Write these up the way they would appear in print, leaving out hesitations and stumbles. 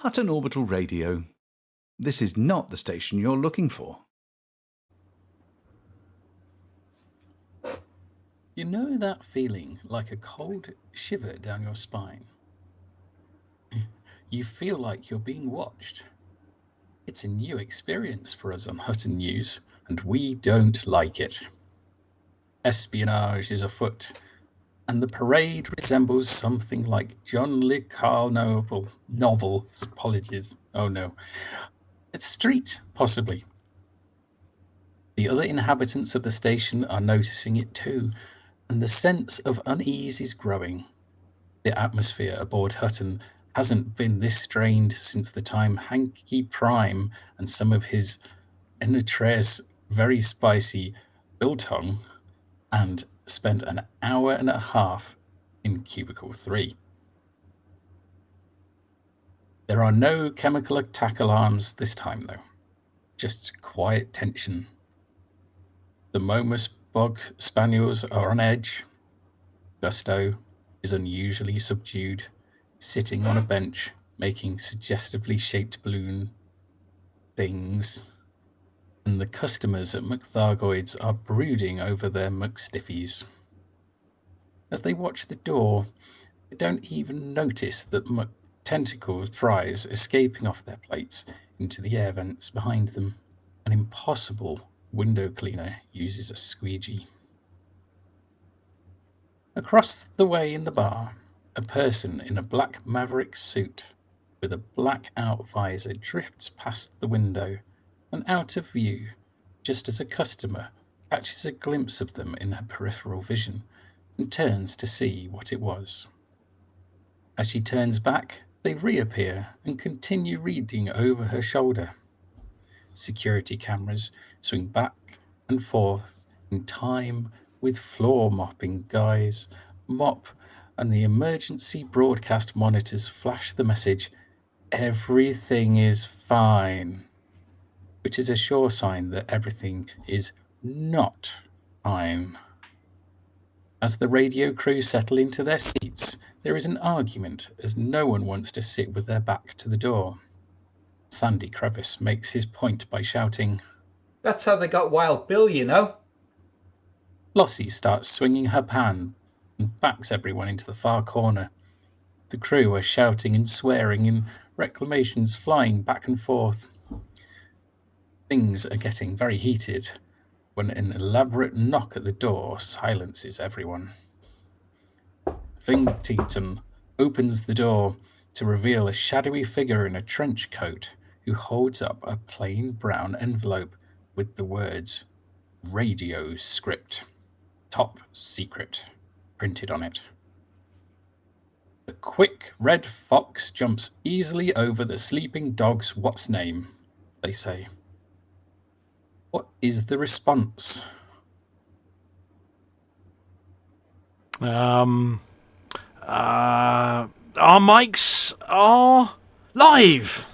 Hutton Orbital Radio. This is not the station you're looking for. You know that feeling like a cold shiver down your spine? You feel like you're being watched. It's a new experience for us on Hutton News, and we don't like it. Espionage is afoot, and the parade resembles something like John Le Carre novel. Apologies. Oh no. A street, possibly. The other inhabitants of the station are noticing it too, and the sense of unease is growing. The atmosphere aboard Hutton hasn't been this strained since the time Hankey Prime and some of his entrails very spicy biltong and spent an hour and a half in cubicle 3. There are no chemical attack alarms this time though, just quiet tension. The Momus Bog Spaniels are on edge. Gusto is unusually subdued, sitting on a bench, making suggestively shaped balloon things. And the customers at McThargoids are brooding over their McStiffies. As they watch the door, they don't even notice that McTentacle fries escaping off their plates into the air vents behind them. An impossible window cleaner uses a squeegee. Across the way in the bar, a person in a black Maverick suit with a black-out visor drifts past the window and out of view, just as a customer catches a glimpse of them in her peripheral vision and turns to see what it was. As she turns back, they reappear and continue reading over her shoulder. Security cameras swing back and forth in time with floor-mopping guys mop, and the emergency broadcast monitors flash the message, "Everything is fine," which is a sure sign that everything is not fine. As the radio crew settle into their seats, there is an argument as no one wants to sit with their back to the door. Sandy Crevice makes his point by shouting, "That's how they got Wild Bill, you know." Flossy starts swinging her pan and backs everyone into the far corner. The crew are shouting and swearing and reclamations flying back and forth. Things are getting very heated when an elaborate knock at the door silences everyone. Vingtington opens the door to reveal a shadowy figure in a trench coat who holds up a plain brown envelope with the words "Radio Script, Top Secret" printed on it. The quick red fox jumps easily over the sleeping dog's what's name, they say. What is the response? Our mics are live.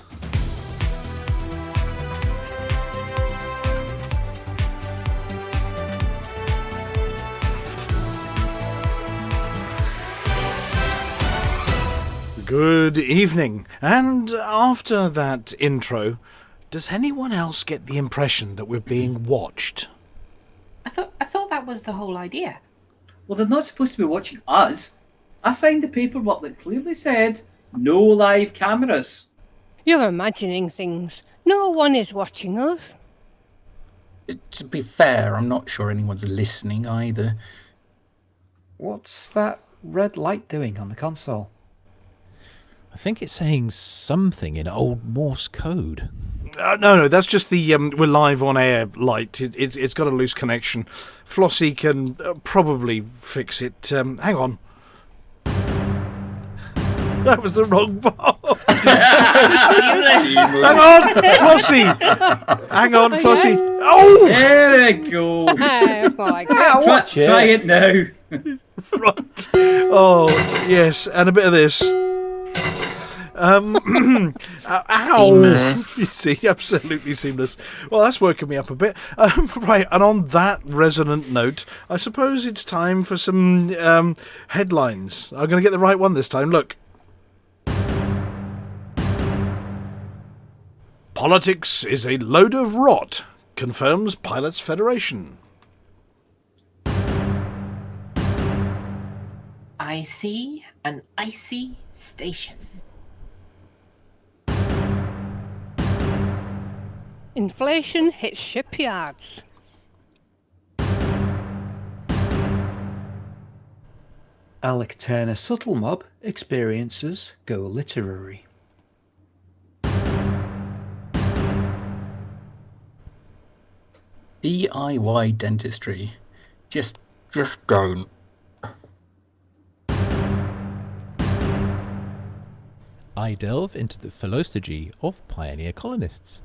Good evening. And after that intro, does anyone else get the impression that we're being watched? I thought that was the whole idea. Well, they're not supposed to be watching us. I signed the paperwork that clearly said no live cameras. You're imagining things. No one is watching us. To be fair, I'm not sure anyone's listening either. What's that red light doing on the console? I think it's saying something in old Morse code. No, that's just the we're live on air light. It's got a loose connection. Flossy can probably fix it. Hang on. That was the wrong bar. Hang on, Flossy. Hang on, Flossy. Oh! There we go. Oh my God. Try it now. Right. Oh, yes, and a bit of this. Ow. Seamless. You see, absolutely seamless. Well, that's working me up a bit. Right, and on that resonant note, I suppose it's time for some headlines. I'm going to get the right one this time. Look. Politics is a load of rot, confirms Pilots Federation. I see an icy station. Inflation hits shipyards. Alec Turner Subtle Mob experiences go literary. DIY dentistry. Just don't. I delve into the philosophy of pioneer colonists.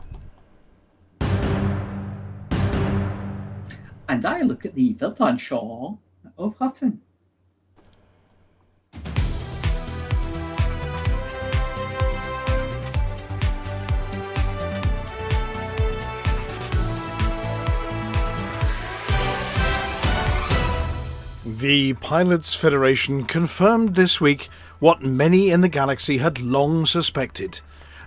And I look at the Weltanschauung of Hutton. The Pilots Federation confirmed this week what many in the galaxy had long suspected.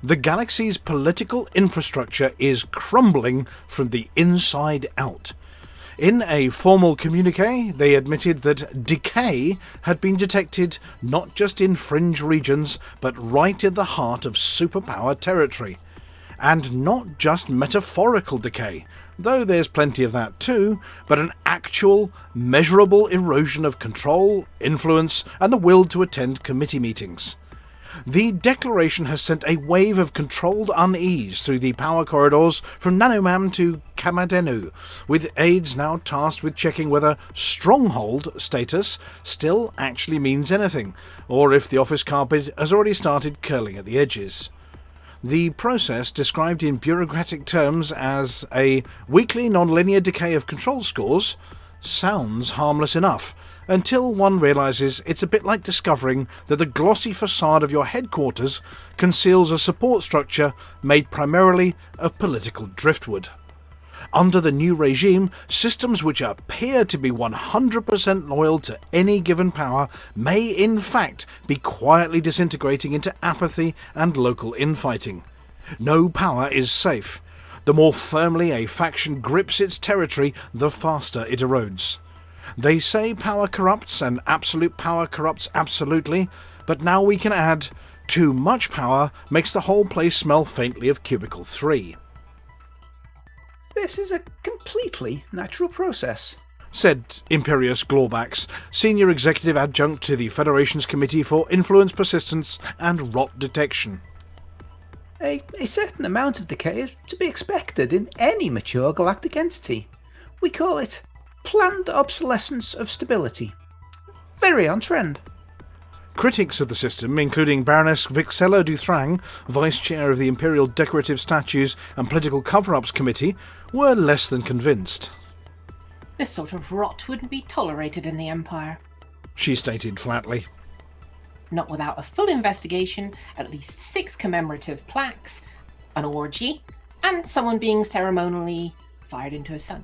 The galaxy's political infrastructure is crumbling from the inside out. In a formal communique, they admitted that decay had been detected not just in fringe regions, but right in the heart of superpower territory. And not just metaphorical decay, though there's plenty of that too, but an actual, measurable erosion of control, influence, and the will to attend committee meetings. The declaration has sent a wave of controlled unease through the power corridors from Nanomam to Kamadenu, with aides now tasked with checking whether stronghold status still actually means anything, or if the office carpet has already started curling at the edges. The process, described in bureaucratic terms as a weekly nonlinear decay of control scores, sounds harmless enough, until one realises it's a bit like discovering that the glossy facade of your headquarters conceals a support structure made primarily of political driftwood. Under the new regime, systems which appear to be 100% loyal to any given power may in fact be quietly disintegrating into apathy and local infighting. No power is safe. The more firmly a faction grips its territory, the faster it erodes. They say power corrupts and absolute power corrupts absolutely, but now we can add, too much power makes the whole place smell faintly of Cubicle 3. This is a completely natural process, said Imperious Glorbax, senior executive adjunct to the Federation's Committee for Influence Persistence and Rot Detection. A certain amount of decay is to be expected in any mature galactic entity. We call it planned obsolescence of stability. Very on trend. Critics of the system, including Baroness Vixella Duthrang, Vice Chair of the Imperial Decorative Statues and Political Cover-Ups Committee, were less than convinced. This sort of rot wouldn't be tolerated in the Empire. She stated flatly. Not without a full investigation, at least 6 commemorative plaques, an orgy, and someone being ceremonially fired into a sun.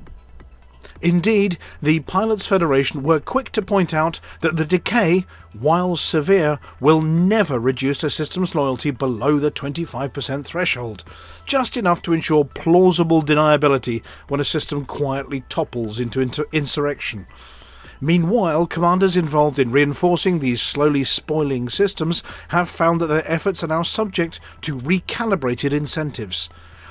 Indeed, the Pilots Federation were quick to point out that the decay, while severe, will never reduce a system's loyalty below the 25% threshold, just enough to ensure plausible deniability when a system quietly topples into insurrection. Meanwhile, commanders involved in reinforcing these slowly spoiling systems have found that their efforts are now subject to recalibrated incentives.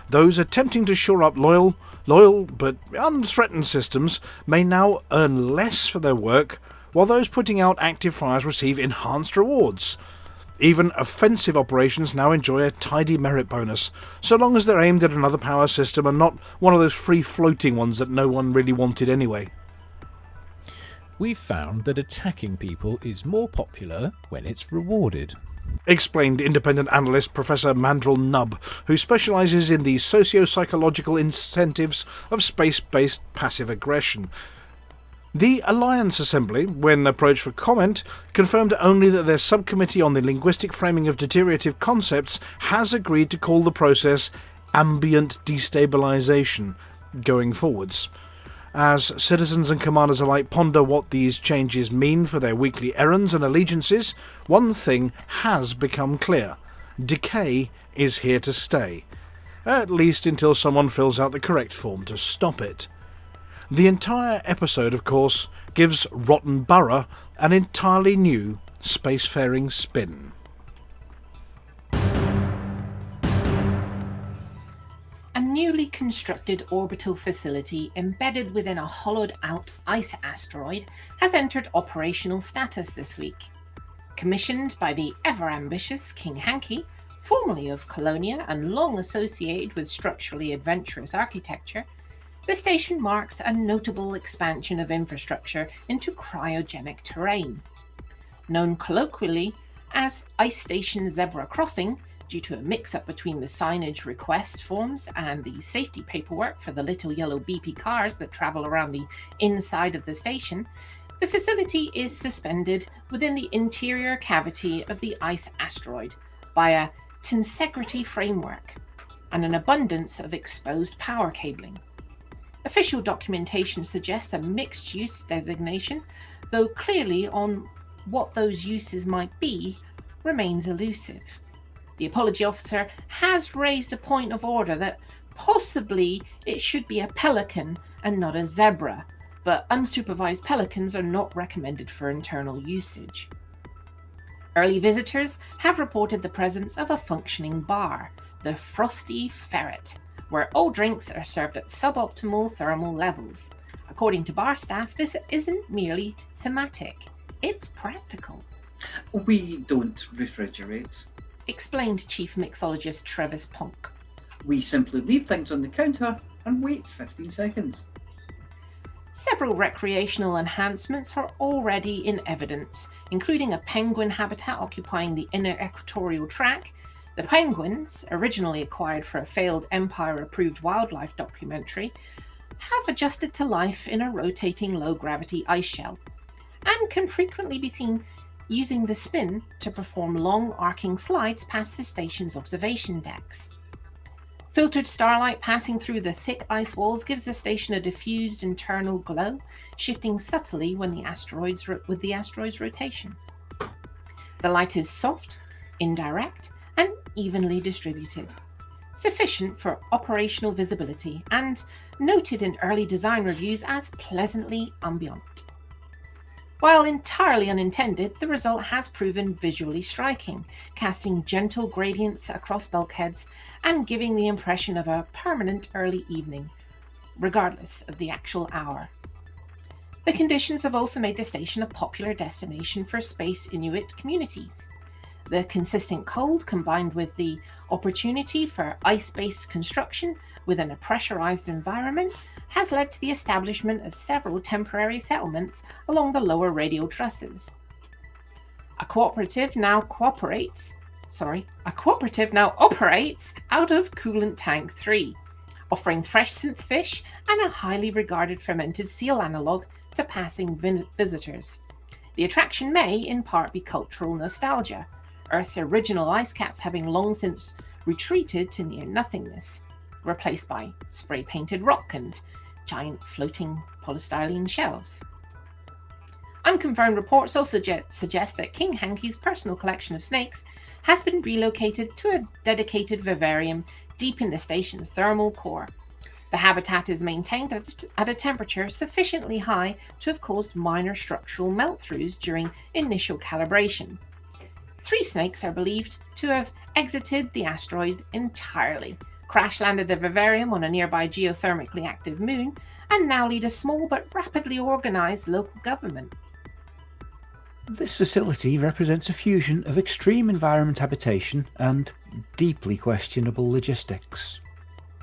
Those attempting to shore up loyal but unthreatened systems may now earn less for their work, while those putting out active fires receive enhanced rewards. Even offensive operations now enjoy a tidy merit bonus, so long as they're aimed at another power system and not one of those free-floating ones that no one really wanted anyway. We've found that attacking people is more popular when it's rewarded, explained independent analyst Professor Mandrel Nubb, who specialises in the socio-psychological incentives of space-based passive aggression. The Alliance Assembly, when approached for comment, confirmed only that their subcommittee on the linguistic framing of deteriorative concepts has agreed to call the process ambient destabilisation going forwards. As citizens and commanders alike ponder what these changes mean for their weekly errands and allegiances, one thing has become clear. Decay is here to stay. at least until someone fills out the correct form to stop it. The entire episode, of course, gives Rotten Borough an entirely new spacefaring spin. A newly constructed orbital facility embedded within a hollowed-out ice asteroid has entered operational status this week. Commissioned by the ever-ambitious King Hankey, formerly of Colonia and long associated with structurally adventurous architecture, the station marks a notable expansion of infrastructure into cryogenic terrain. Known colloquially as Ice Station Zebra Crossing, due to a mix-up between the signage request forms and the safety paperwork for the little yellow beepy cars that travel around the inside of the station, the facility is suspended within the interior cavity of the ice asteroid by a tensegrity framework and an abundance of exposed power cabling. Official documentation suggests a mixed-use designation, though clearly on what those uses might be remains elusive. The apology officer has raised a point of order that possibly it should be a pelican and not a zebra, but unsupervised pelicans are not recommended for internal usage. Early visitors have reported the presence of a functioning bar, the Frosty Ferret, where all drinks are served at suboptimal thermal levels. According to bar staff, this isn't merely thematic, it's practical. We don't refrigerate. Explained Chief Mixologist Travis Ponk. We simply leave things on the counter and wait 15 seconds. Several recreational enhancements are already in evidence, including a penguin habitat occupying the inner equatorial track. The penguins, originally acquired for a failed Empire-approved wildlife documentary, have adjusted to life in a rotating low-gravity ice shell, and can frequently be seen using the spin to perform long arcing slides past the station's observation decks. Filtered starlight passing through the thick ice walls gives the station a diffused internal glow, shifting subtly with the asteroid's rotation. The light is soft, indirect, and evenly distributed, sufficient for operational visibility and noted in early design reviews as pleasantly ambient. While entirely unintended, the result has proven visually striking, casting gentle gradients across bulkheads and giving the impression of a permanent early evening, regardless of the actual hour. The conditions have also made the station a popular destination for space Inuit communities. The consistent cold, combined with the opportunity for ice-based construction within a pressurized environment, has led to the establishment of several temporary settlements along the lower radial trusses. A cooperative now operates out of Coolant Tank 3, offering fresh synth fish and a highly regarded fermented seal analogue to passing visitors. The attraction may, in part, be cultural nostalgia, Earth's original ice caps having long since retreated to near nothingness, replaced by spray-painted rock and giant floating polystyrene shelves. Unconfirmed reports also suggest that King Hankey's personal collection of snakes has been relocated to a dedicated vivarium deep in the station's thermal core. The habitat is maintained at a temperature sufficiently high to have caused minor structural melt-throughs during initial calibration. 3 snakes are believed to have exited the asteroid entirely, crash-landed the vivarium on a nearby geothermically active moon, and now lead a small but rapidly organised local government. This facility represents a fusion of extreme environment habitation and deeply questionable logistics,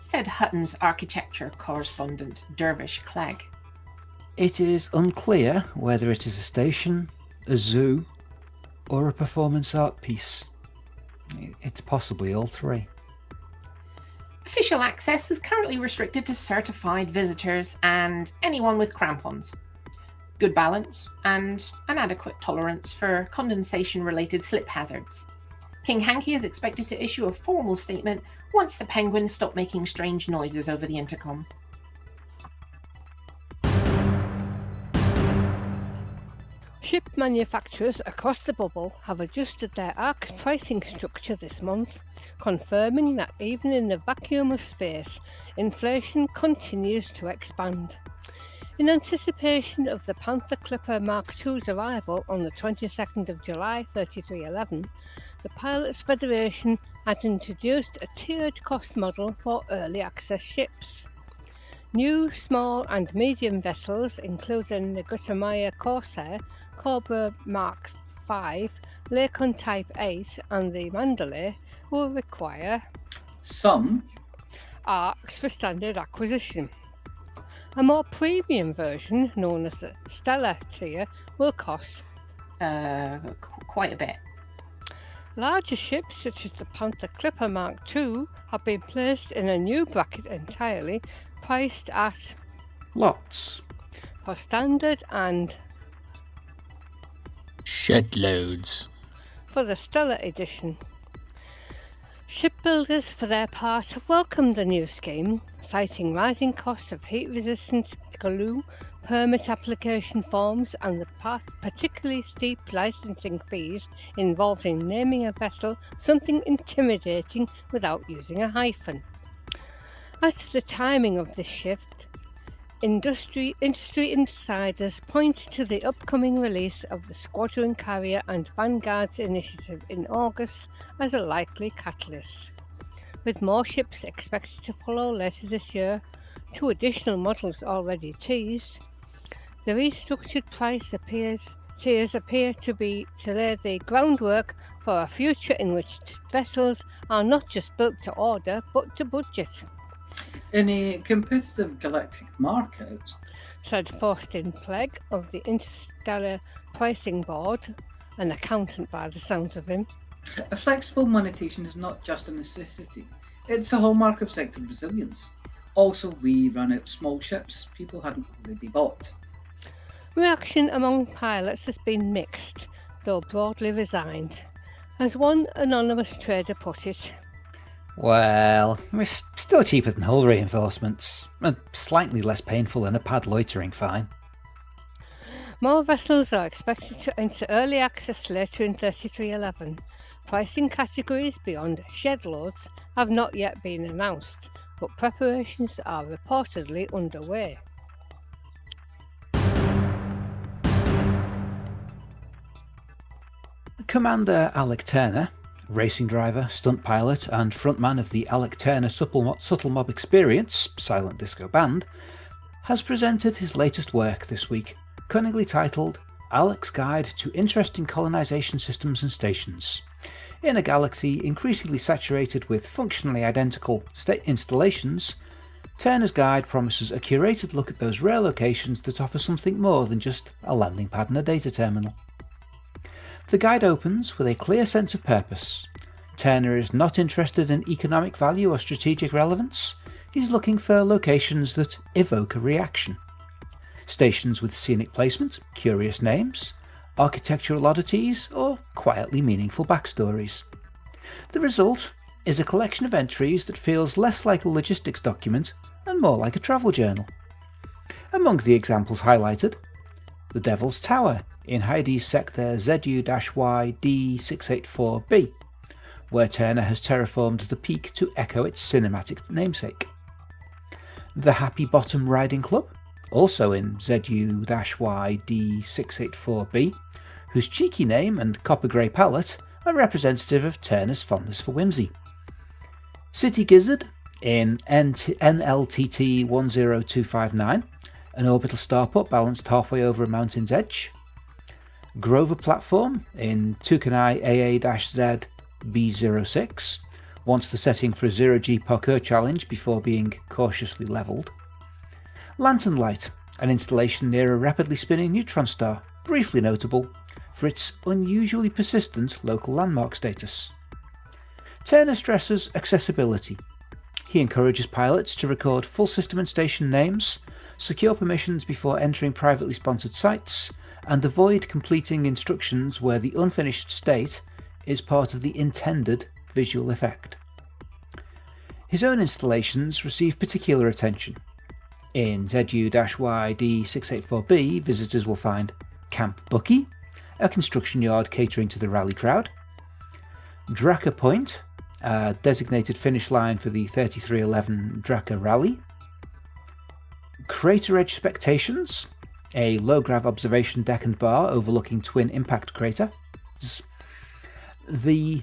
said Hutton's architecture correspondent Dervish Clegg. It is unclear whether it is a station, a zoo, or a performance art piece. It's possibly all 3. Official access is currently restricted to certified visitors and anyone with crampons, good balance, and an adequate tolerance for condensation-related slip hazards. King Hankey is expected to issue a formal statement once the penguins stop making strange noises over the intercom. Ship manufacturers across the bubble have adjusted their ARC's pricing structure this month, confirming that even in the vacuum of space, inflation continues to expand. In anticipation of the Panther Clipper Mark II's arrival on the 22nd of July 3311, the Pilots Federation had introduced a tiered cost model for early access ships. New, small and medium vessels, including the Guatemala Corsair, Cobra Mark V, Lacon Type 8 and the Mandalay, will require Some ARCs for standard acquisition. A more premium version, known as the Stellar tier, will cost quite a bit. Larger ships such as the Panther Clipper Mark II have been placed in a new bracket entirely, priced at Lots. for standard and Shed loads. for the Stellar edition. Shipbuilders, for their part, have welcomed the new scheme, citing rising costs of heat-resistant glue, permit application forms, and the particularly steep licensing fees involved in naming a vessel something intimidating without using a hyphen. As to the timing of this shift, industry insiders point to the upcoming release of the Squadron Carrier and Vanguard's initiative in August as a likely catalyst. With more ships expected to follow later this year, 2 additional models already teased, the restructured price tiers appear to lay the groundwork for a future in which vessels are not just built to order but to budget. in a competitive galactic market, Said Faustin Plegg of the Interstellar Pricing Board, an accountant by the sounds of him. a flexible monetization is not just a necessity, it's a hallmark of sector resilience. Also, we ran out of small ships people hadn't already bought. Reaction among pilots has been mixed, though broadly resigned. As one anonymous trader put it, Well, it's still cheaper than hull reinforcements, and slightly less painful than a pad loitering fine. more vessels are expected to enter early access later in 3311. Pricing categories beyond shed loads have not yet been announced, but preparations are reportedly underway. Commander Alec Turner, racing driver, stunt pilot and frontman of the Alec Turner Subtle Mob Experience, silent disco band, has presented his latest work this week, cunningly titled Alec's Guide to Interesting Colonisation Systems and Stations. In a galaxy increasingly saturated with functionally identical installations, Turner's guide promises a curated look at those rare locations that offer something more than just a landing pad and a data terminal. The guide opens with a clear sense of purpose. Turner is not interested in economic value or strategic relevance, he's looking for locations that evoke a reaction. Stations with scenic placement, curious names, architectural oddities, or quietly meaningful backstories. The result is a collection of entries that feels less like a logistics document and more like a travel journal. Among the examples highlighted, the Devil's Tower in Heidi's sector ZU-Y D684b, where Turner has terraformed the peak to echo its cinematic namesake. The Happy Bottom Riding Club, also in ZU-Y D684b, whose cheeky name and copper grey palette are representative of Turner's fondness for whimsy. City Gizzard in NLTT 10259, an orbital starport balanced halfway over a mountain's edge. Grover Platform in Tukanai AA-Z B06, once the setting for a 0G parkour challenge before being cautiously levelled. Lantern Light, an installation near a rapidly spinning neutron star, briefly notable for its unusually persistent local landmark status. Turner stresses accessibility. He encourages pilots to record full system and station names, secure permissions before entering privately sponsored sites, and avoid completing instructions where the unfinished state is part of the intended visual effect. His own installations receive particular attention. In ZU-Y D684b, visitors will find Camp Bucky, a construction yard catering to the rally crowd. Draka Point, a designated finish line for the 3311 Draka Rally. Crater Edge Spectations, a low-grav observation deck and bar overlooking twin impact craters. The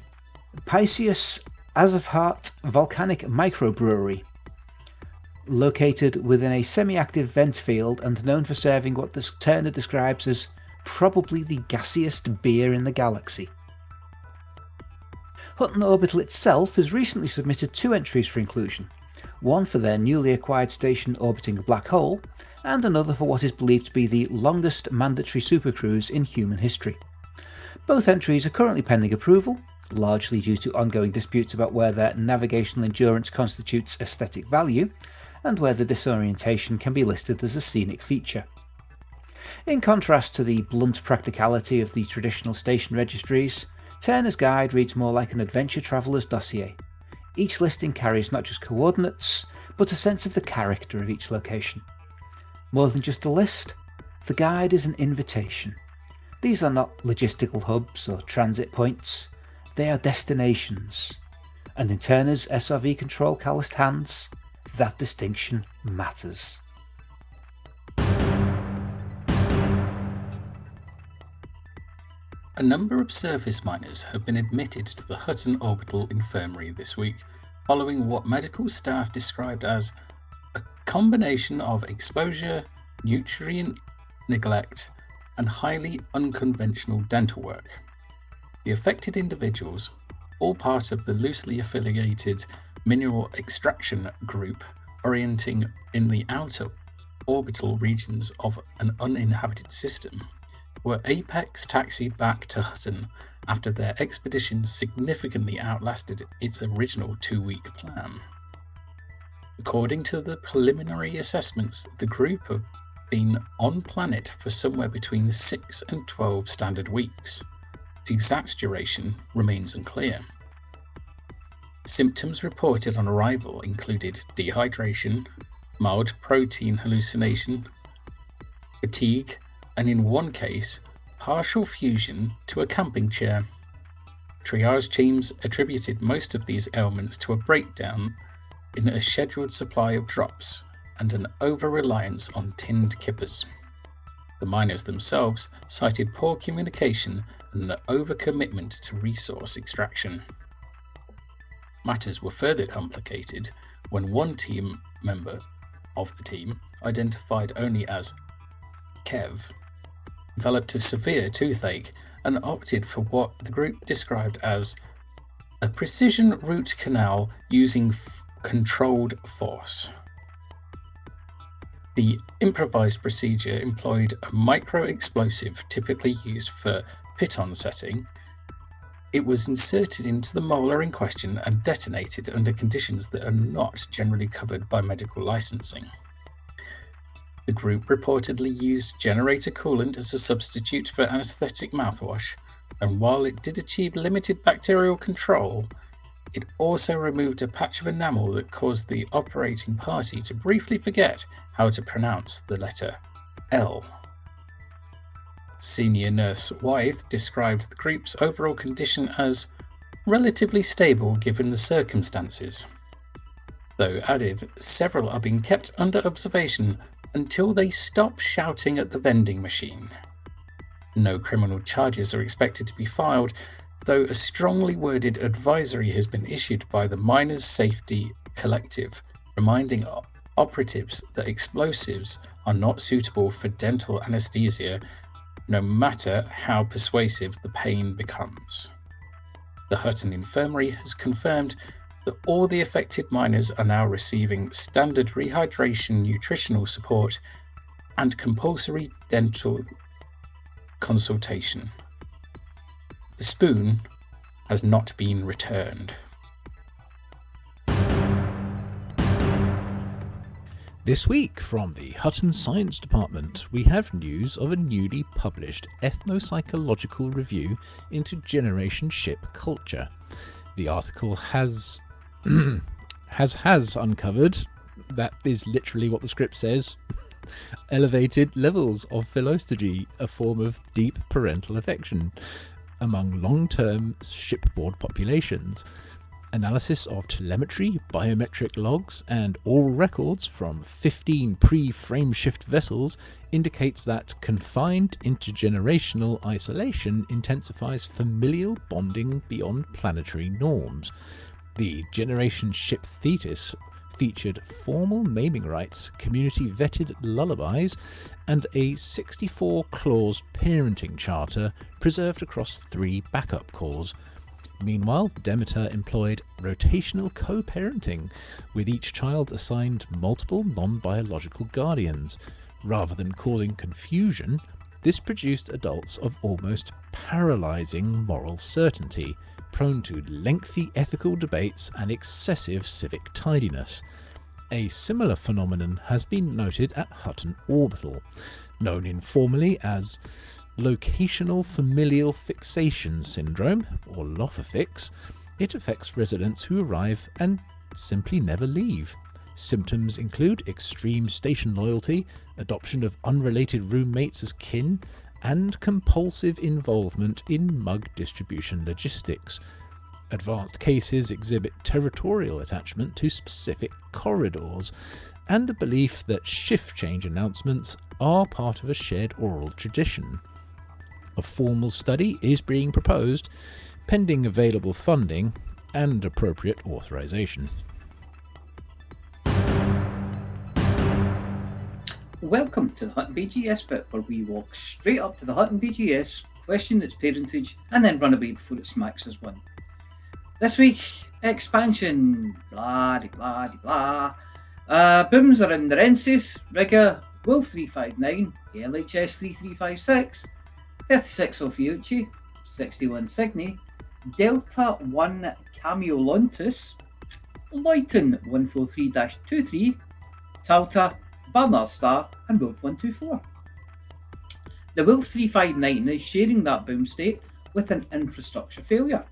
Pisceus Azovheart Volcanic Microbrewery, located within a semi-active vent field and known for serving what Turner describes as probably the gassiest beer in the galaxy. Hutton Orbital itself has recently submitted 2 entries for inclusion, one for their newly acquired station orbiting a black hole, and another for what is believed to be the longest mandatory supercruise in human history. Both entries are currently pending approval, largely due to ongoing disputes about where their navigational endurance constitutes aesthetic value, and whether disorientation can be listed as a scenic feature. In contrast to the blunt practicality of the traditional station registries, Turner's guide reads more like an adventure traveller's dossier. Each listing carries not just coordinates, but a sense of the character of each location. More than just a list, the guide is an invitation. These are not logistical hubs or transit points, they are destinations. And in Turner's SRV control calloused hands, that distinction matters. A number of surface miners have been admitted to the Hutton Orbital Infirmary this week, following what medical staff described as a combination of exposure, nutrient neglect, and highly unconventional dental work. The affected individuals, all part of the loosely affiliated mineral extraction group orienting in the outer orbital regions of an uninhabited system, were apex taxied back to Hutton after their expedition significantly outlasted its original 2-week plan. According to the preliminary assessments, the group have been on planet for somewhere between 6 and 12 standard weeks. Exact duration remains unclear. Symptoms reported on arrival included dehydration, mild protein hallucination, fatigue, and in one case, partial fusion to a camping chair. Triage teams attributed most of these ailments to a breakdown in a scheduled supply of drops and an over-reliance on tinned kippers. The miners themselves cited poor communication and an overcommitment to resource extraction. Matters were further complicated when one team member of the team, identified only as Kev, developed a severe toothache and opted for what the group described as a precision root canal using controlled force. The improvised procedure employed a micro-explosive typically used for piton setting. It was inserted into the molar in question and detonated under conditions that are not generally covered by medical licensing. The group reportedly used generator coolant as a substitute for anesthetic mouthwash, and while it did achieve limited bacterial control, it also removed a patch of enamel that caused the operating party to briefly forget how to pronounce the letter L. Senior nurse Wythe described the group's overall condition as relatively stable given the circumstances, though added several are being kept under observation until they stop shouting at the vending machine. No criminal charges are expected to be filed, though a strongly worded advisory has been issued by the Miners Safety Collective, reminding operatives that explosives are not suitable for dental anesthesia, no matter how persuasive the pain becomes. The Hutton Infirmary has confirmed that all the affected miners are now receiving standard rehydration nutritional support and compulsory dental consultation. The spoon has not been returned. This week from the Hutton Science Department, we have news of a newly published ethnopsychological review into Generation Ship culture. The article has uncovered, that is literally what the script says, elevated levels of philosophy, a form of deep parental affection, among long-term shipboard populations. Analysis of telemetry, biometric logs, and oral records from 15 pre-frameshift vessels indicates that confined intergenerational isolation intensifies familial bonding beyond planetary norms. The generation ship thetis featured formal naming rights, community-vetted lullabies, and a 64-clause parenting charter preserved across 3 backup cores. Meanwhile, Demeter employed rotational co-parenting, with each child assigned multiple non-biological guardians. Rather than causing confusion, this produced adults of almost paralysing moral certainty, prone to lengthy ethical debates and excessive civic tidiness. A similar phenomenon has been noted at Hutton Orbital, known informally as locational familial fixation syndrome, or LOFAFIX. It affects residents who arrive and simply never leave. Symptoms include extreme station loyalty, adoption of unrelated roommates as kin, and compulsive involvement in mug distribution logistics. Advanced cases exhibit territorial attachment to specific corridors, and a belief that shift change announcements are part of a shared oral tradition. A formal study is being proposed, pending available funding and appropriate authorization. Welcome to the Hutton BGS bit, where we walk straight up to the Hutton BGS, question its parentage, and then run away before it smacks us one. This week, expansion, blah de blah de blah. Booms are in Narensis, Rigga, Wolf 359, LHS 3356, 36 Ophiuchi, 61 Cygni, Delta 1 Camiolontis, Luyton 143-23, Talta, Barnard Star, and Wolf 124. The Wolf 359 is sharing that boom state with an infrastructure failure.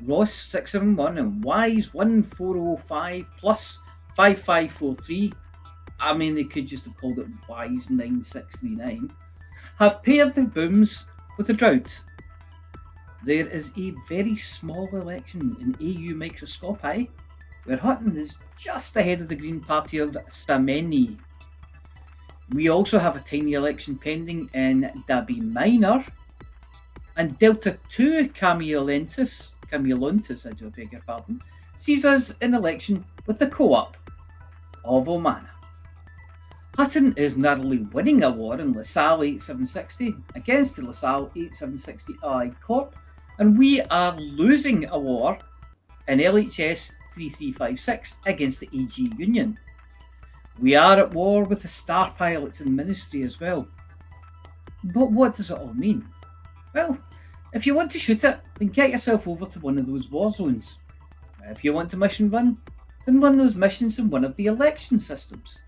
Ross 671 and Wise 1405 plus 5543, I mean they could just have called it Wise 9639, have paired their booms with a drought. There is a very small election in AU Microscopi, where Hutton is just ahead of the Green Party of Sameni. We also have a tiny election pending in Dabi Minor, and Delta 2 Camiolontis, I do beg your pardon, sees us in election with the co-op of Omana. Hutton is narrowly winning a war in LaSalle 8760 against the LaSalle 8760 Allied Corp, and we are losing a war in LHS 3356 against the AG Union. We are at war with the Star Pilots in Ministry as well. But what does it all mean? Well, if you want to shoot it, then get yourself over to one of those war zones. If you want to mission run, then run those missions in one of the election systems.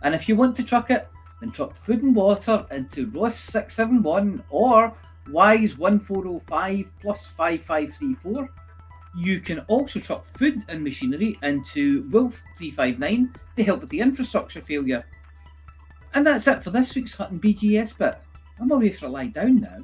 And if you want to truck it, then truck food and water into Ross 671 or Wise 1405 plus 5534. You can also truck food and machinery into Wolf 359 to help with the infrastructure failure. And that's it for this week's Hutton BGS bit. I'm away for a lie down now.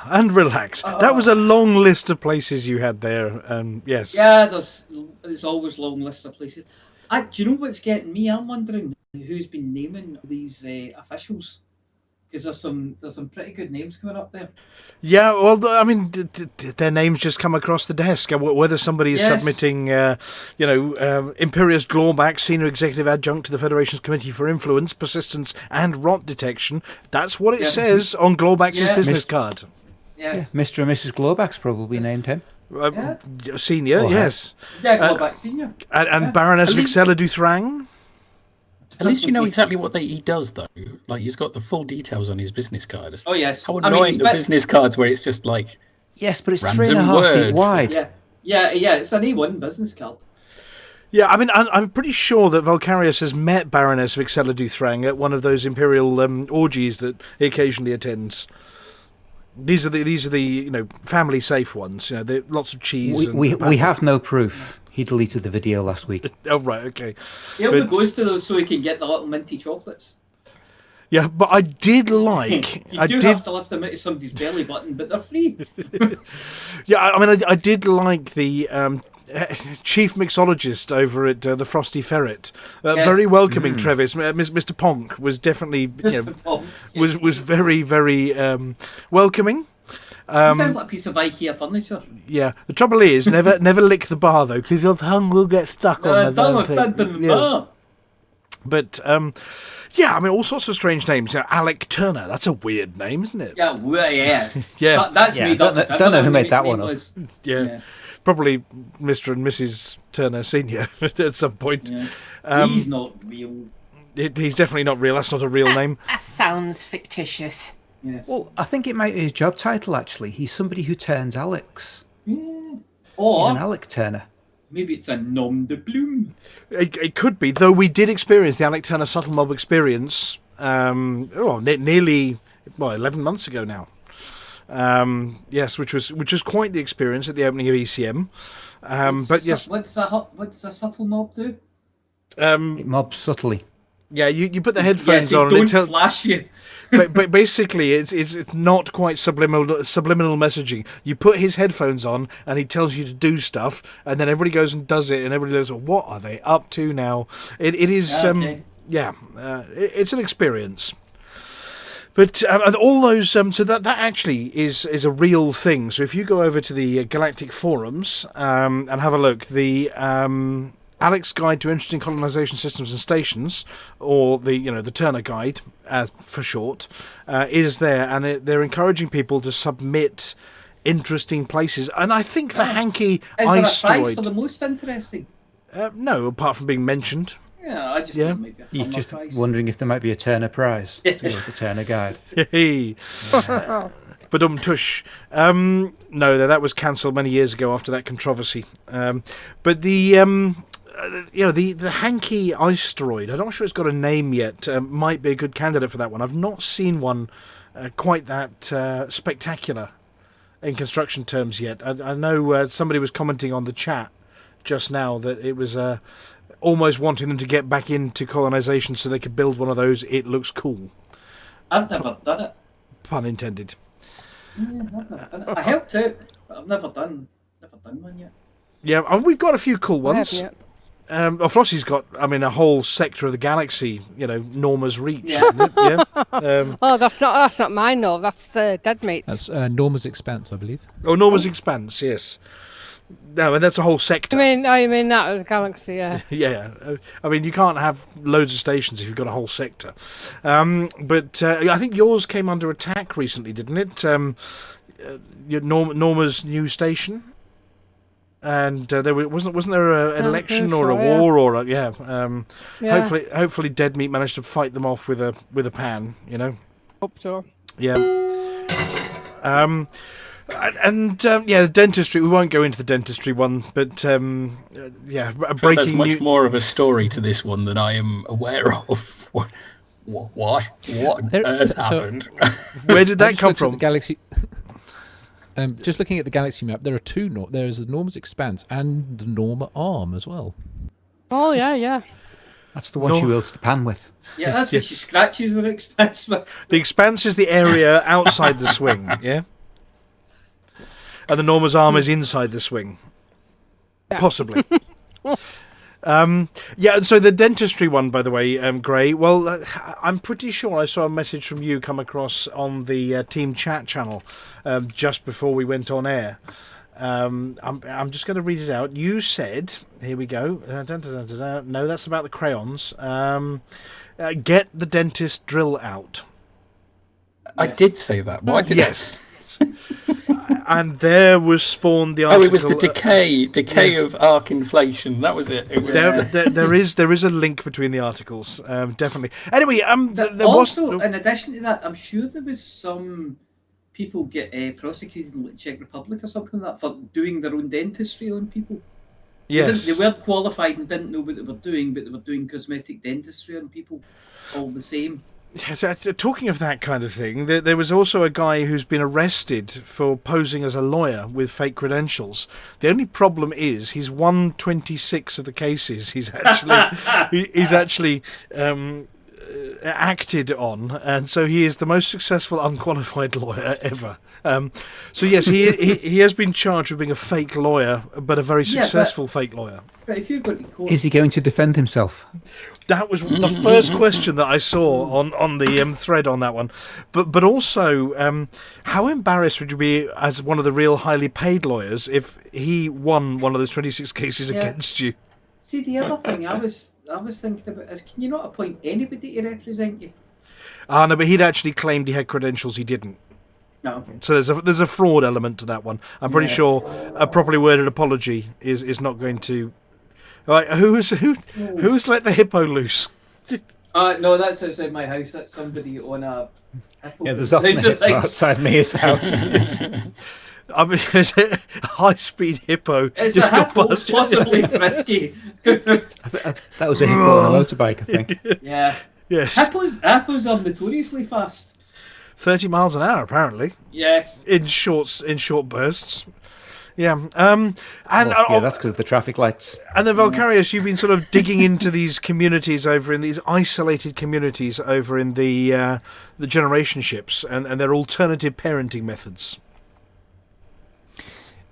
And relax. That was a long list of places you had there. Yes. Yeah, there's always long lists of places. Do you know what's getting me? I'm wondering who's been naming these officials, because there's some pretty good names coming up there. Yeah, well, I mean, their names just come across the desk. Whether somebody is submitting, Imperious Glorback, Senior Executive Adjunct to the Federation's Committee for Influence, Persistence and Rot Detection, that's what it says on Glorback's business card. Yes. Yeah, Mr. and Mrs. Glorback's probably named him. Senior, yes. Yeah, Glorback Senior. And Baroness Vixella Duthrang. At least you know exactly what he does, though. Like, he's got the full details on his business card. Oh, yes. How annoying the business cards where it's just like... Yes, but it's random 3.5 feet wide. Yeah, it's an A1 business card. Yeah, I mean, I'm pretty sure that Volcarius has met Baroness Vixella Duthrang at one of those imperial orgies that he occasionally attends. These are the family safe ones. Lots of cheese. We have no proof. He deleted the video last week. Oh right, okay. He only goes to those so he can get the little minty chocolates. Yeah, but I did like. You have to lift them out of somebody's belly button, but they're free. Yeah, I mean, I did like the chief mixologist over at the Frosty Ferret. Very welcoming, Travis. Mr. Ponk was definitely was very, very welcoming. Sounds like a piece of IKEA furniture. Yeah, the trouble is, never lick the bar though, because your tongue will get stuck on the bar. But yeah, I mean, all sorts of strange names. Alec Turner, that's a weird name, isn't it? Yeah, yeah. Yeah, so that's made up. Don't know who made that one up. Yeah. Probably Mr. and Mrs. Turner Senior at some point. Yeah. He's not real. He's definitely not real. That's not a real name. That sounds fictitious. Yes. Well, I think it might be his job title, actually. He's somebody who turns Alex. Yeah. Or he's an Alec Turner. Maybe it's a nom de plume. It could be, though we did experience the Alec Turner Subtle Mob experience nearly 11 months ago now. Yes, which was quite the experience at the opening of ECM. But yes, what does a subtle mob do? It mobs subtly. Yeah, you put the headphones on don't and it flash you. but basically, it's not quite subliminal messaging. You put his headphones on, and he tells you to do stuff, and then everybody goes and does it, and everybody goes, well, "What are they up to now?" It is, it's an experience. But all those, so that actually is a real thing. So if you go over to the Galactic forums and have a look, the Alec's Guide to Interesting Colonization Systems and Stations, or the Turner Guide, for short, is there, and they're encouraging people to submit interesting places. And I think the Hankey is there a ice prize droid. for the most interesting? No, apart from being mentioned. Yeah, I just think maybe a He's just prize. wondering if there might be a Turner prize to go with the Turner Guide. But tush. No, that was cancelled many years ago after that controversy. But the the Hankey ice droid, I'm not sure it's got a name yet, might be a good candidate for that one. I've not seen one quite that spectacular in construction terms yet. I know somebody was commenting on the chat just now that it was almost wanting them to get back into colonization so they could build one of those. It looks cool. I've never done it. Pun intended. Yeah, I've never done it. I helped out, but I've never done one yet. Yeah, and we've got a few cool ones. Flossy's got, a whole sector of the galaxy, Norma's Reach, isn't it? Yeah. Oh, that's not mine, though. That's Dead Mate's. That's Norma's Expanse, I believe. Oh, Norma's Expanse, yes. No, and that's a whole sector. You mean that of the galaxy, yeah. Yeah. You can't have loads of stations if you've got a whole sector. But I think yours came under attack recently, didn't it? Norma's new station? And there wasn't there an election or a war or hopefully Dead Meat managed to fight them off with a pan, Hope so. Yeah. The dentistry. We won't go into the dentistry one, but There's much more of a story to this one than I am aware of. What on earth happened? Where did that come from? The galaxy. Just looking at the galaxy map, there are two. There's the Norma's Expanse and the Norma Arm as well. Oh yeah. That's the one she wields the pan with. Yeah, that's what she scratches the Expanse with. The Expanse is the area outside the swing, yeah? And the Norma's Arm is inside the swing. Yeah. Possibly. So the dentistry one, by the way, Gray, well, I'm pretty sure I saw a message from you come across on the team chat channel just before we went on air. I'm just going to read it out. You said, here we go. No, that's about the crayons. Get the dentist drill out. I did say that. Why did Yes. And there was spawned the article. Oh, it was the decay of arc inflation. That was it. It was there is a link between the articles, definitely. Anyway, in addition to that, I'm sure there was some people get prosecuted in the Czech Republic or something like that for doing their own dentistry on people. They weren't qualified and didn't know what they were doing, but they were doing cosmetic dentistry on people all the same. Talking of that kind of thing, there was also a guy who's been arrested for posing as a lawyer with fake credentials. The only problem is he's won 26 of the cases he's actually acted on, and so he is the most successful unqualified lawyer ever. So yes, he has been charged with being a fake lawyer, but a very successful fake lawyer. But if you're going to court, Is he going to defend himself? That was the first question that I saw on the thread on that one. But also, how embarrassed would you be as one of the real highly paid lawyers if he won one of those 26 cases against you? See, the other thing I was thinking about is, can you not appoint anybody to represent you? No, but he'd actually claimed he had credentials he didn't. No, okay. So there's a fraud element to that one. I'm pretty sure a properly worded apology is not going to. Right, who's let the hippo loose? No, that's outside my house. That's somebody on a hippo. Yeah, there's often a hippo outside Mia's house. I mean, it's a high-speed hippo. It's a hippo, possibly frisky. That was a hippo on a motorbike, I think. Yeah. Yes. Hippos are notoriously fast. 30 miles an hour, apparently. Yes. In short bursts. Yeah. That's because of the traffic lights. And then, Valkarius, you've been sort of digging into these communities over in these isolated communities over in the generation ships and their alternative parenting methods.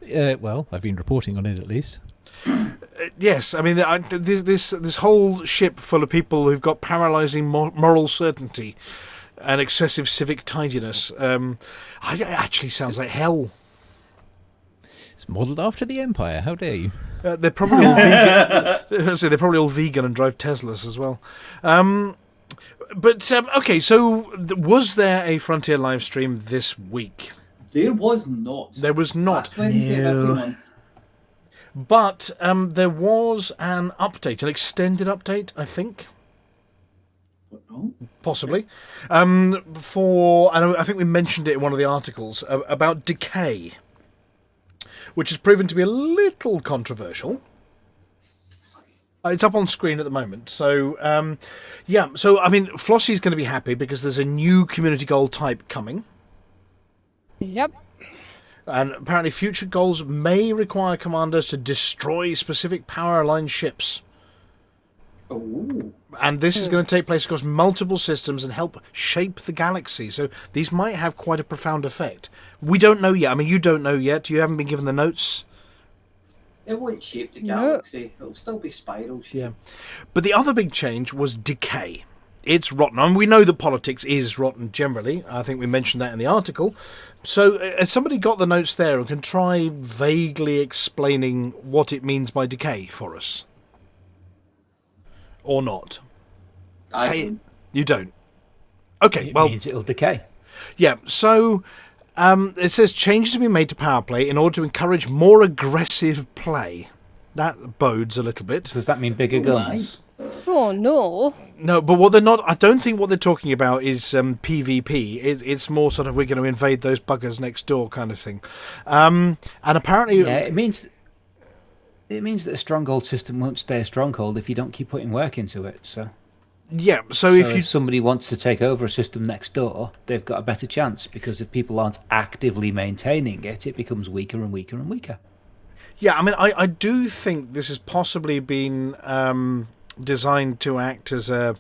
Well, I've been reporting on it at least. Yes, I mean, this whole ship full of people who've got paralysing moral certainty and excessive civic tidiness. It actually sounds like hell. It's modelled after the Empire. How dare you? They're probably all vegan. They're probably all vegan and drive Teslas as well. Okay, so was there a Frontier live stream this week? There was not. There was not. Last Wednesday of every month. But there was an update, an extended update, I think. Possibly. And I think we mentioned it in one of the articles about decay, which has proven to be a little controversial. It's up on screen at the moment. So, So, I mean, Flossy's going to be happy because there's a new community goal type coming. Yep. And apparently future goals may require commanders to destroy specific power-aligned ships. Oh. And this is going to take place across multiple systems and help shape the galaxy. So these might have quite a profound effect. We don't know yet. I mean, you don't know yet. You haven't been given the notes. It won't shape the galaxy. It'll still be spiral shape. Yeah. But the other big change was decay. It's rotten. I mean, we know that politics is rotten generally. I think we mentioned that in the article. So has somebody got the notes there and can try vaguely explaining what it means by decay for us? Or not? You don't. Okay, It means it'll decay. Yeah, so it says changes have been made to power play in order to encourage more aggressive play. That bodes a little bit. Does that mean bigger guns? Oh, no. No, but what they're not... I don't think what they're talking about is PvP. It's more sort of we're going to invade those buggers next door kind of thing. And apparently... Yeah, it means that a stronghold system won't stay a stronghold if you don't keep putting work into it. So yeah, so if somebody wants to take over a system next door, they've got a better chance, because if people aren't actively maintaining it, it becomes weaker and weaker and weaker. Yeah, I mean, I do think this has possibly been designed to act as a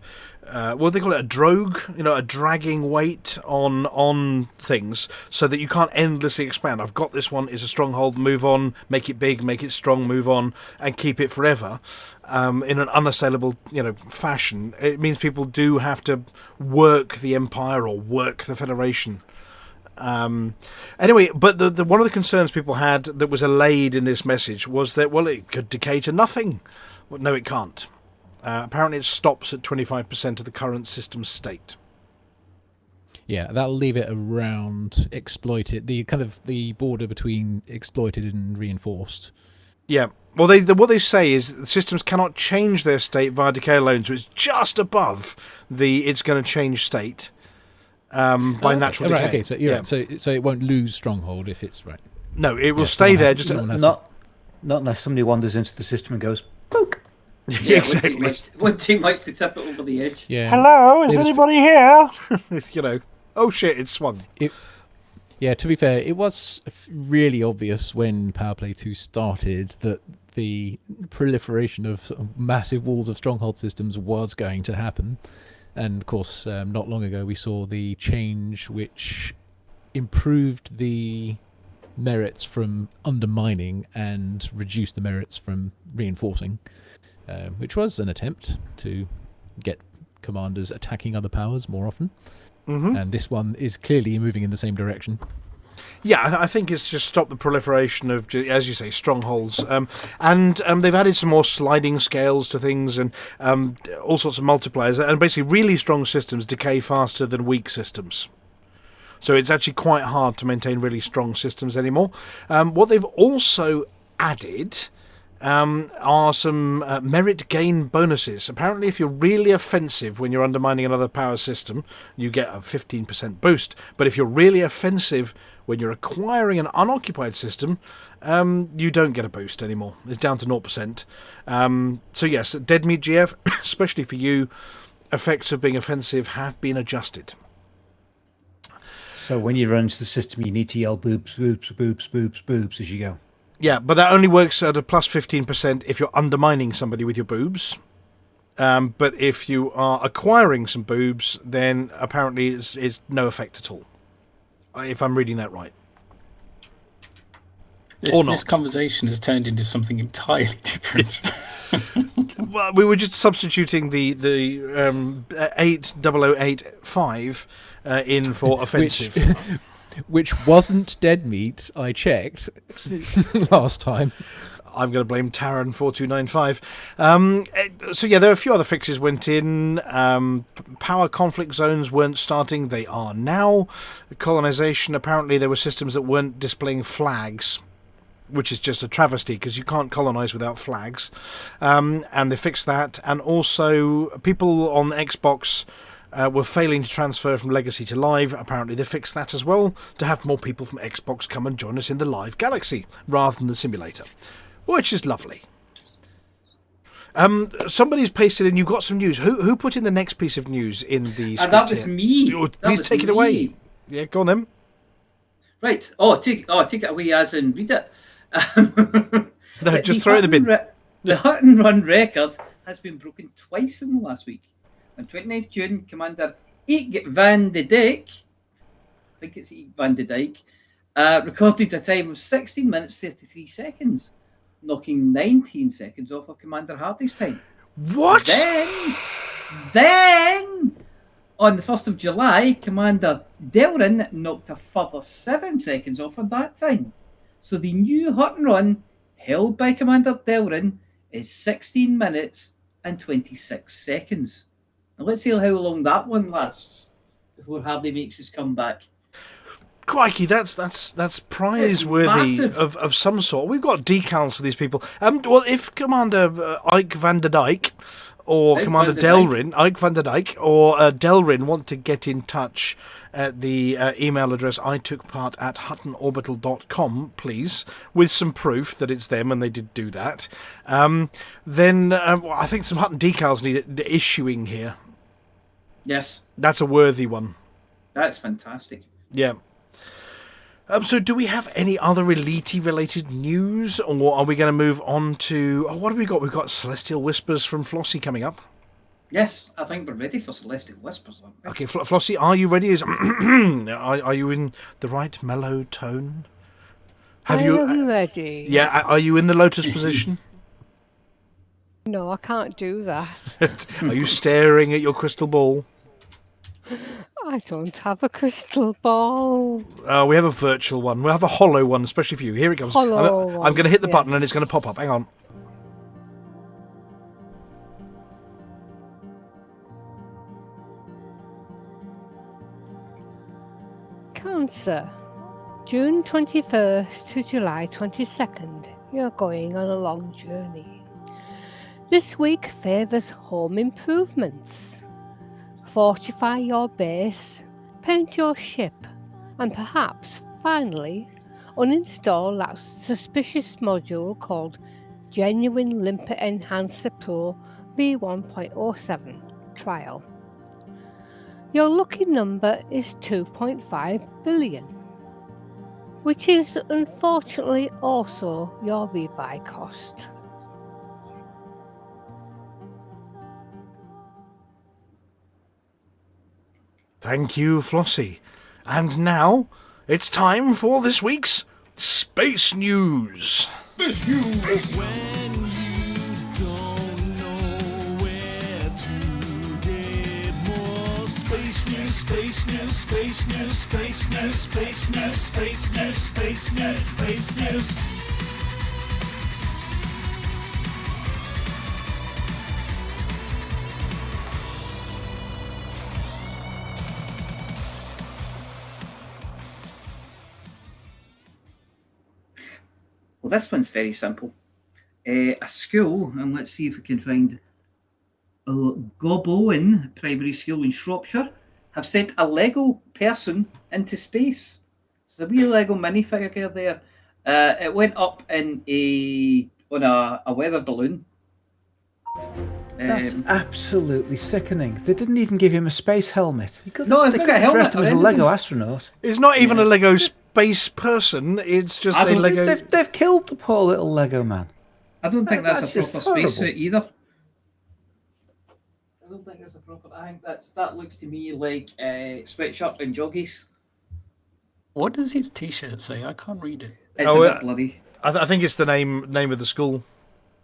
what do they call it, a drogue, a dragging weight on things, so that you can't endlessly expand. I've got this one, it's a stronghold, move on, make it big, make it strong, move on, and keep it forever in an unassailable fashion. It means people do have to work the Empire or work the Federation. Anyway, but the one of the concerns people had that was allayed in this message was that, well, it could decay to nothing. Well, no, it can't. Apparently it stops at 25% of the current system state. Yeah, that'll leave it around exploited, the border between exploited and reinforced. Yeah. Well, what they say is the systems cannot change their state via decay alone, so it's just above it's going to change state by natural decay. Right, okay, so you're right. So it won't lose stronghold if it's right. No, it will stay there. Just Not unless somebody wanders into the system and goes, poke. Yeah, Exactly. Wouldn't take much to tip it over the edge. Yeah. Hello, is It was- anybody here? Oh shit, it's swung. Yeah, to be fair, it was really obvious when Power Play 2 started that the proliferation of sort of massive walls of stronghold systems was going to happen. And of course, not long ago we saw the change which improved the merits from undermining and reduced the merits from reinforcing, which was an attempt to get commanders attacking other powers more often. Mm-hmm. And this one is clearly moving in the same direction. Yeah, I think it's just stopped the proliferation of, as you say, strongholds. And they've added some more sliding scales to things and all sorts of multipliers. And basically, really strong systems decay faster than weak systems. So it's actually quite hard to maintain really strong systems anymore. What they've also added are some merit gain bonuses. Apparently, if you're really offensive when you're undermining another power system, you get a 15% boost. But if you're really offensive when you're acquiring an unoccupied system, you don't get a boost anymore. It's down to 0%. So yes, Dead Meat GF, especially for you, effects of being offensive have been adjusted. So when you run into the system, you need to yell boobs, boobs, boobs, boobs, boobs as you go. Yeah, but that only works at a plus 15% if you're undermining somebody with your boobs. But if you are acquiring some boobs, then apparently it's no effect at all. If I'm reading that right. This conversation has turned into something entirely different. Well, we were just substituting the 80085 in for offensive. Which wasn't Dead Meat, I checked last time. I'm going to blame Taran 4295. So yeah, there are a few other fixes went in. Power conflict zones weren't starting; they are now. Colonization. Apparently, there were systems that weren't displaying flags, which is just a travesty because you can't colonize without flags. And they fixed that. And also, people on Xbox were failing to transfer from Legacy to Live. Apparently, they fixed that as well to have more people from Xbox come and join us in the Live Galaxy rather than the simulator, which is lovely. Somebody's pasted in. You've got some news. Who put in the next piece of news in the script? That was here? me. Please take it away. Yeah, go on then. Right. Take it away as in read it. No, just throw it in the bin. The Hutton Run record has been broken twice in the last week. On 29th June, Commander Eek van de Dijk, I think it's Eek van de Dijk, recorded a time of 16 minutes 33 seconds, knocking 19 seconds off of Commander Hardy's time. What? Then, on the 1st of July, Commander Delrin knocked a further 7 seconds off of that time. So the new Hutton Run, held by Commander Delrin, is 16 minutes and 26 seconds. Now let's see how long that one lasts before Hardy makes his comeback. Crikey, that's prize-worthy of some sort. We've got decals for these people. Well, if Commander Ike van der Dijk or Ike Commander van der Dijk. Ike van der Dijk or Delrin want to get in touch at the email address itookpart@huttonorbital.com, please, with some proof that it's them and they did do that, then I think some Hutton decals need issuing here. Yes. That's a worthy one. That's fantastic. Yeah. So do we have any other Elite-related news, or are we going to move on to... what have we got? We've got Celestial Whispers from Flossy coming up. Yes, I think we're ready for Celestial Whispers, aren't we? Okay, Flossy, are you ready? Are you in the right mellow tone? I'm ready. Yeah, are you in the lotus position? No, I can't do that. Are you staring at your crystal ball? I don't have a crystal ball. We have a virtual one. We have a hollow one, especially for you. Here it comes. I'm going to hit the button and it's going to pop up. Hang on. Cancer. June 21st to July 22nd. You're going on a long journey. This week favours home improvements. Fortify your base, paint your ship, and perhaps, finally, uninstall that suspicious module called Genuine Limper Enhancer Pro v1.07 trial. Your lucky number is 2.5 billion, which is unfortunately also your rebuy cost. Thank you, Flossy. And now, it's time for this week's Space News. Space News! When you don't know where to get more space news, space news, space news, space news, space news, space news, space news, space news. Well, this one's very simple. A school, and let's see if we can find Gobowen Primary School in Shropshire, have sent a Lego person into space. So a wee Lego minifigure there. It went up on a weather balloon. That's absolutely sickening. They didn't even give him a space helmet. No, it's not a helmet. Dressed him as a Lego astronaut. It's not even a Lego space person, it's just a Lego... They've killed the poor little Lego man. I don't think that's a just proper horrible. spacesuit either. I don't think it's a proper... I think that looks to me like sweatshirt and joggies. What does his T-shirt say? I can't read it. It's a bit bloody. I think it's the name of the school.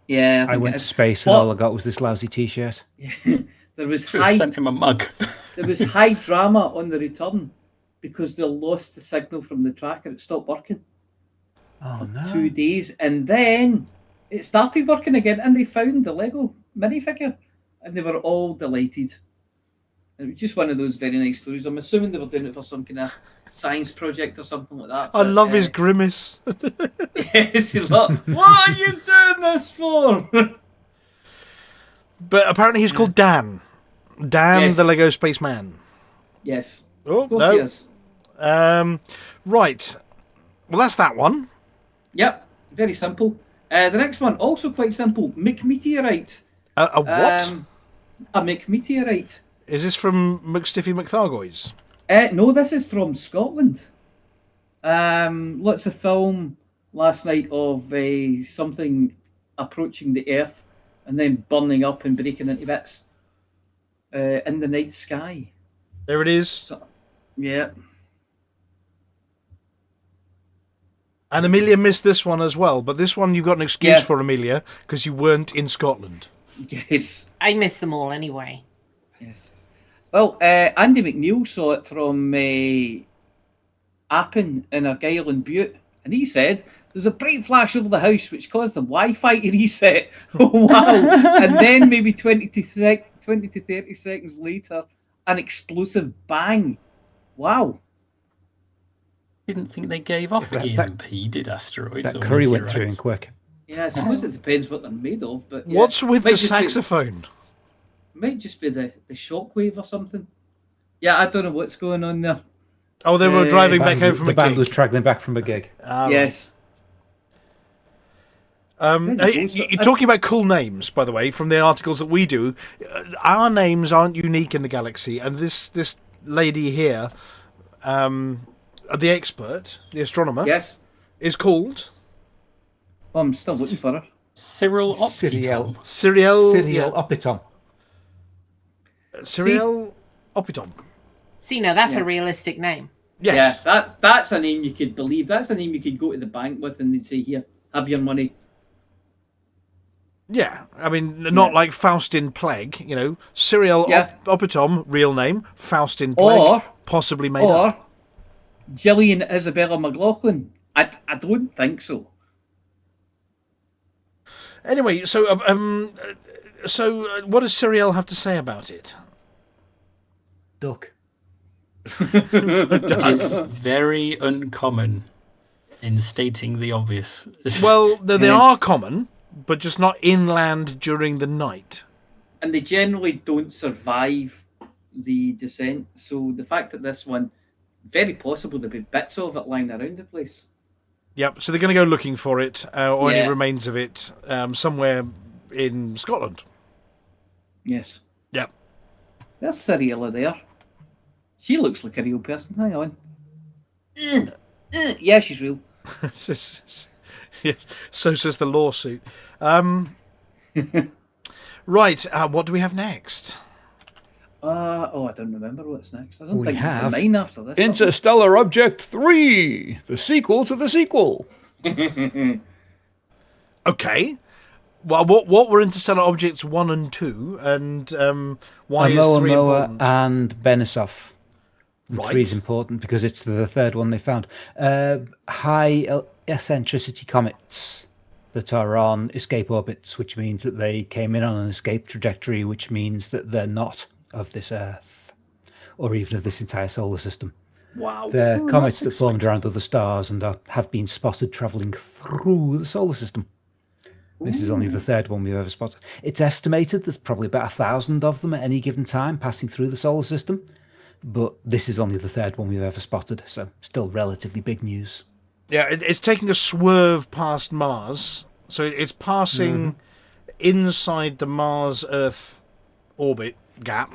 Yeah, I went to space and all I got was this lousy T-shirt. There was Just sent him a mug. There was high drama on the return because they lost the signal from the tracker. It stopped working for 2 days, and then it started working again, and they found the Lego minifigure, and they were all delighted. It was just one of those very nice stories. I'm assuming they were doing it for some kind of science project or something like that. I love his grimace. Yes, he's like, what are you doing this for? But apparently he's called Dan. Dan, Yes. the Lego spaceman. Yes. Oh, Of course no. he is. Right. Well, that's that one. Yep, very simple. The next one, also quite simple. McMeteorite. A what? A McMeteorite. Is this from McStiffy McThargoys? No, this is from Scotland. Lots of film last night of something approaching the Earth and then burning up and breaking into bits in the night sky. There it is. So, yeah. And Amelia missed this one as well, but this one you've got an excuse for, Amelia, because you weren't in Scotland. Yes. I miss them all anyway. Yes. Well, Andy McNeil saw it from Appin in Argyll and Butte, and he said there's a bright flash over the house which caused the Wi-Fi to reset. Oh, wow. And then maybe 20 to 30 seconds later, an explosive bang. Wow. Didn't think they gave up EMP, did asteroids? That or curry went through him meteorites? quick. Yeah, I suppose it depends what they're made of. But yeah. What's with Might the just saxophone? Might just be the shockwave or something. Yeah, I don't know what's going on there. Oh, they were driving back home from the a band gig. was travelling back from a gig. Yes. Hey, you're talking about cool names, by the way, from the articles that we do. Our names aren't unique in the galaxy, and this lady here, the expert, the astronomer, Yes. is called Oh, I'm still looking for her. Cyril Optitom. Cyril Optitom. Cyril Optitom. See, now that's Yeah. a realistic name. Yes. Yeah, that's a name you could believe. That's a name you could go to the bank with and they'd say, here, have your money. Yeah, I mean, not like Faustin Plague, you know. Cyril Optitom, real name. Faustin Plague, Or- possibly made Or up. Gillian Isabella McLaughlin. I don't think so. Anyway, so what does Cyril have to say about it? Duck. It is very uncommon in stating the obvious. Well, they are common, but just not inland during the night. And they generally don't survive the descent. So the fact that this one, very possible there'll be bits of it lying around the place. Yep. So they're going to go looking for it, or any Yeah. remains of it, somewhere in Scotland. Yes. Yep. There's Cyrilla there. She looks like a real person. Hang on. Yeah, she's real. Yeah, so says the lawsuit. Right. What do we have next? I don't remember what's next. I don't We think it's a have mine after this. Interstellar Object 3, the sequel to the sequel. Okay. Well, what were Interstellar Objects 1 and 2, and why is 3 Oumuamua important? and Benisov. And Right. 3 is important because it's the third one they found. High eccentricity comets that are on escape orbits, which means that they came in on an escape trajectory, which means that they're not of this Earth, or even of this entire solar system. Wow. They're comets that that's formed exciting. around other stars and have been spotted travelling through the solar system. This is only the third one we've ever spotted. It's estimated there's probably about 1,000 of them at any given time passing through the solar system, but this is only the third one we've ever spotted, so still relatively big news. Yeah, it's taking a swerve past Mars, so it's passing inside the Mars-Earth orbit gap.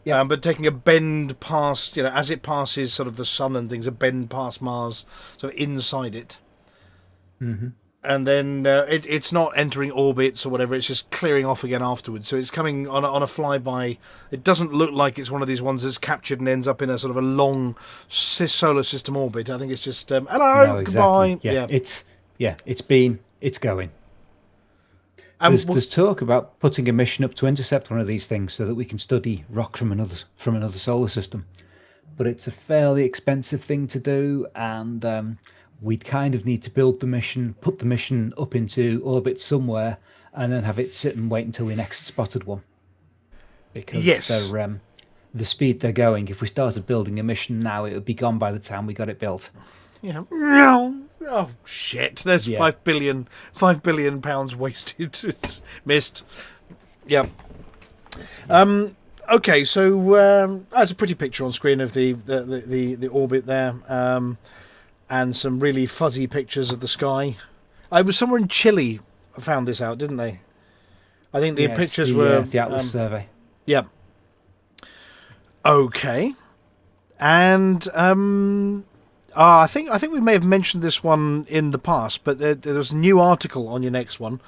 Yeah. But taking a bend past, as it passes sort of the sun and things, a bend past Mars, so inside it. Mm-hmm. And then it's not entering orbits or whatever, it's just clearing off again afterwards. So it's coming on a flyby. It doesn't look like it's one of these ones that's captured and ends up in a sort of a long solar system orbit. I think it's just, hello, No, exactly. goodbye. It's going. And There's talk about putting a mission up to intercept one of these things so that we can study rock from another solar system. But it's a fairly expensive thing to do, and we'd kind of need to build the mission, put the mission up into orbit somewhere, and then have it sit and wait until we next spotted one. Because Yes. they're, the speed they're going, if we started building a mission now, it would be gone by the time we got it built. Yeah. Oh shit! There's Yeah. £5 billion pounds wasted. It's missed. Yeah. Okay, so that's a pretty picture on screen of the orbit there, and some really fuzzy pictures of the sky. I was somewhere in Chile. I found this out, didn't they? I think the Yeah, it's pictures were the Atlas survey. Yeah. Okay. And I think we may have mentioned this one in the past, but there was a new article on your next one